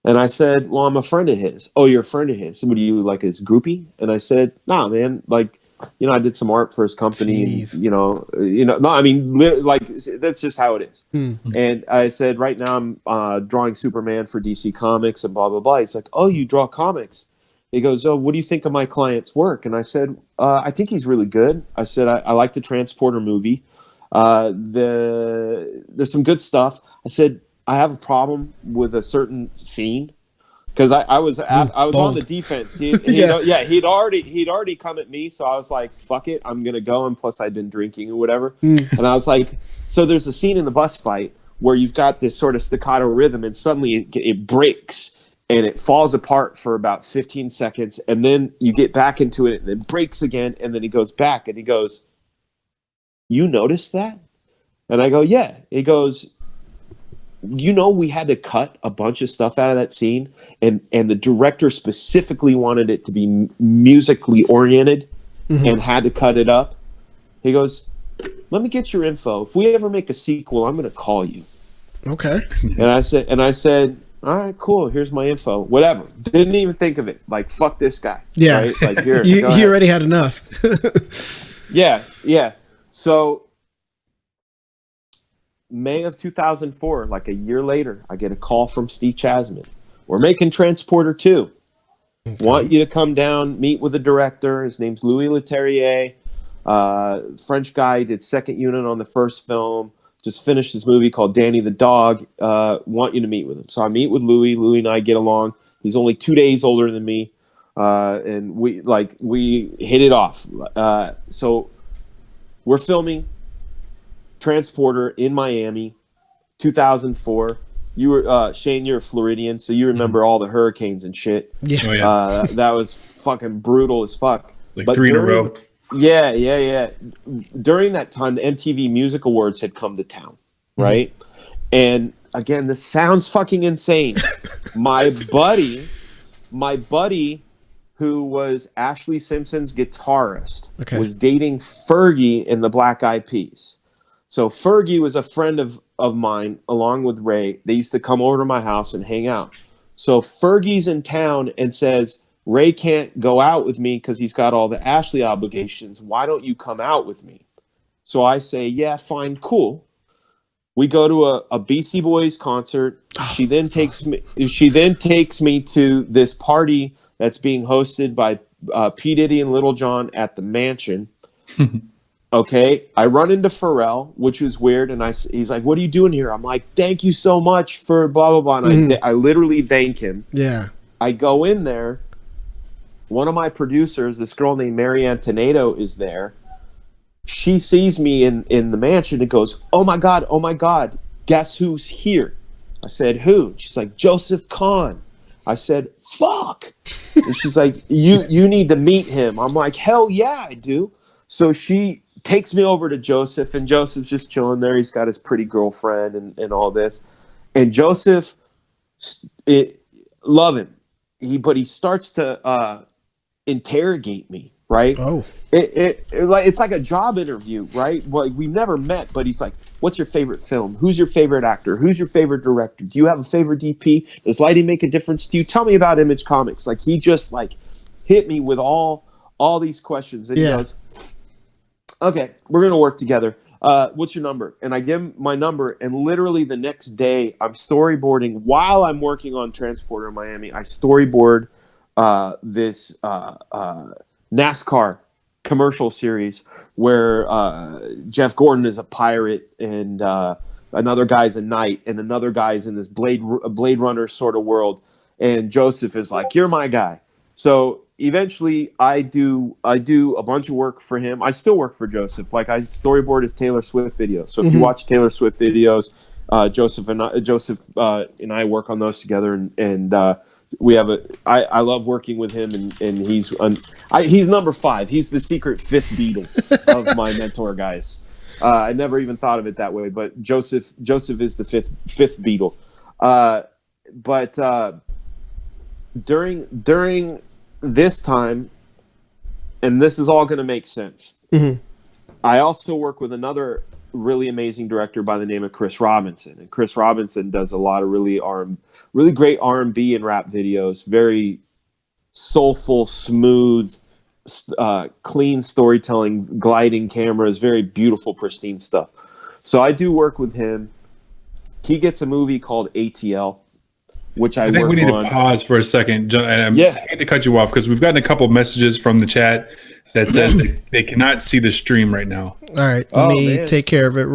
And I said, well, I'm a friend of his. Oh, you're a friend of his. So what are you, like his groupie? And I said, nah, man, like, I did some art for his company. And, no, I mean, like, that's just how it is. Mm-hmm. And I said, right now I'm drawing Superman for DC Comics and blah, blah, blah. He's like, oh, you draw comics? He goes, oh, what do you think of my client's work? And I said, I think he's really good. I said, I like the Transporter movie. There's some good stuff. I said, I have a problem with a certain scene, because I was on the defense. He'd already come at me, so I was like, fuck it, I'm gonna go. And plus, I'd been drinking or whatever. And I was like, so there's a scene in the bus fight where you've got this sort of staccato rhythm, and suddenly it breaks and it falls apart for about 15 seconds, and then you get back into it, and it breaks again, and then he goes back, and he goes, "You noticed that?" And I go, "Yeah." He goes, we had to cut a bunch of stuff out of that scene, and the director specifically wanted it to be musically oriented, and had to cut it up. He goes, let me get your info. If we ever make a sequel, I'm going to call you.
Okay.
And I said, all right, cool. Here's my info. Whatever. Didn't even think of it. Like, fuck this guy.
Yeah.
Right? Like, here.
you already had enough.
Yeah. So May of 2004, like a year later, I get a call from Steve Chasman. We're making Transporter 2. Okay. Want you to come down, meet with the director. His name's Louis Leterrier. French guy, did second unit on the first film. Just finished this movie called Danny the Dog. Want you to meet with him. So I meet with Louis. Louis and I get along. He's only 2 days older than me. And we hit it off. So we're filming Transporter in Miami, 2004. You were Shane, you're a Floridian, so you remember all the hurricanes and shit.
Yeah.
Oh, yeah.
That was fucking brutal as fuck.
Like 3 in a row.
Yeah. During that time, the MTV Music Awards had come to town, right? And again, this sounds fucking insane. My buddy, who was Ashley Simpson's guitarist, was dating Fergie in the Black Eyed Peas. So Fergie was a friend of mine, along with Ray. They used to come over to my house and hang out. So Fergie's in town and says, Ray can't go out with me because he's got all the Ashley obligations. Why don't you come out with me? So I say, yeah, fine, cool. We go to a Beastie Boys concert. She then takes me to this party that's being hosted by P. Diddy and Little John at the Mansion. Okay, I run into Pharrell, which was weird, and he's like, what are you doing here? I'm like, thank you so much for blah, blah, blah, and I literally thank him.
Yeah.
I go in there. One of my producers, this girl named Mary Antonato, is there. She sees me in the mansion and goes, oh my God, guess who's here? I said, who? She's like, Joseph Kahn. I said, fuck. And she's like, you need to meet him. I'm like, hell yeah, I do. So she takes me over to Joseph, and Joseph's just chilling there. He's got his pretty girlfriend and all this. And Joseph, love him. But he starts to interrogate me, right?
Oh.
It's like a job interview, right? Like, we've never met, but he's like, what's your favorite film? Who's your favorite actor? Who's your favorite director? Do you have a favorite DP? Does lighting make a difference to you? Tell me about Image Comics. Like, he just like hit me with all these questions. And he goes, okay, we're going to work together. What's your number? And I give him my number, and literally the next day I'm storyboarding while I'm working on Transporter in Miami. I storyboard this NASCAR commercial series where Jeff Gordon is a pirate, and another guy's a knight, and another guy's in this Blade Runner sort of world. And Joseph is like, "You're my guy." So eventually, I do a bunch of work for him. I still work for Joseph. Like, I storyboard his Taylor Swift videos. So if you watch Taylor Swift videos, Joseph and I work on those together, and we have I love working with him, and he's number 5. He's the secret 5th Beatle of my mentor guys. I never even thought of it that way, but Joseph is the fifth Beatle. But during this time, and this is all going to make sense.
Mm-hmm.
I also work with another really amazing director by the name of Chris Robinson, and Chris Robinson does a lot of really great R&B and rap videos, very soulful, smooth, clean storytelling, gliding cameras, very beautiful, pristine stuff. So I do work with him. He gets a movie called ATL, which I
think we need
on.
to pause for a second. And I hate to cut you off because we've gotten a couple of messages from the chat that says they cannot see the stream right now.
All right, let me take care of it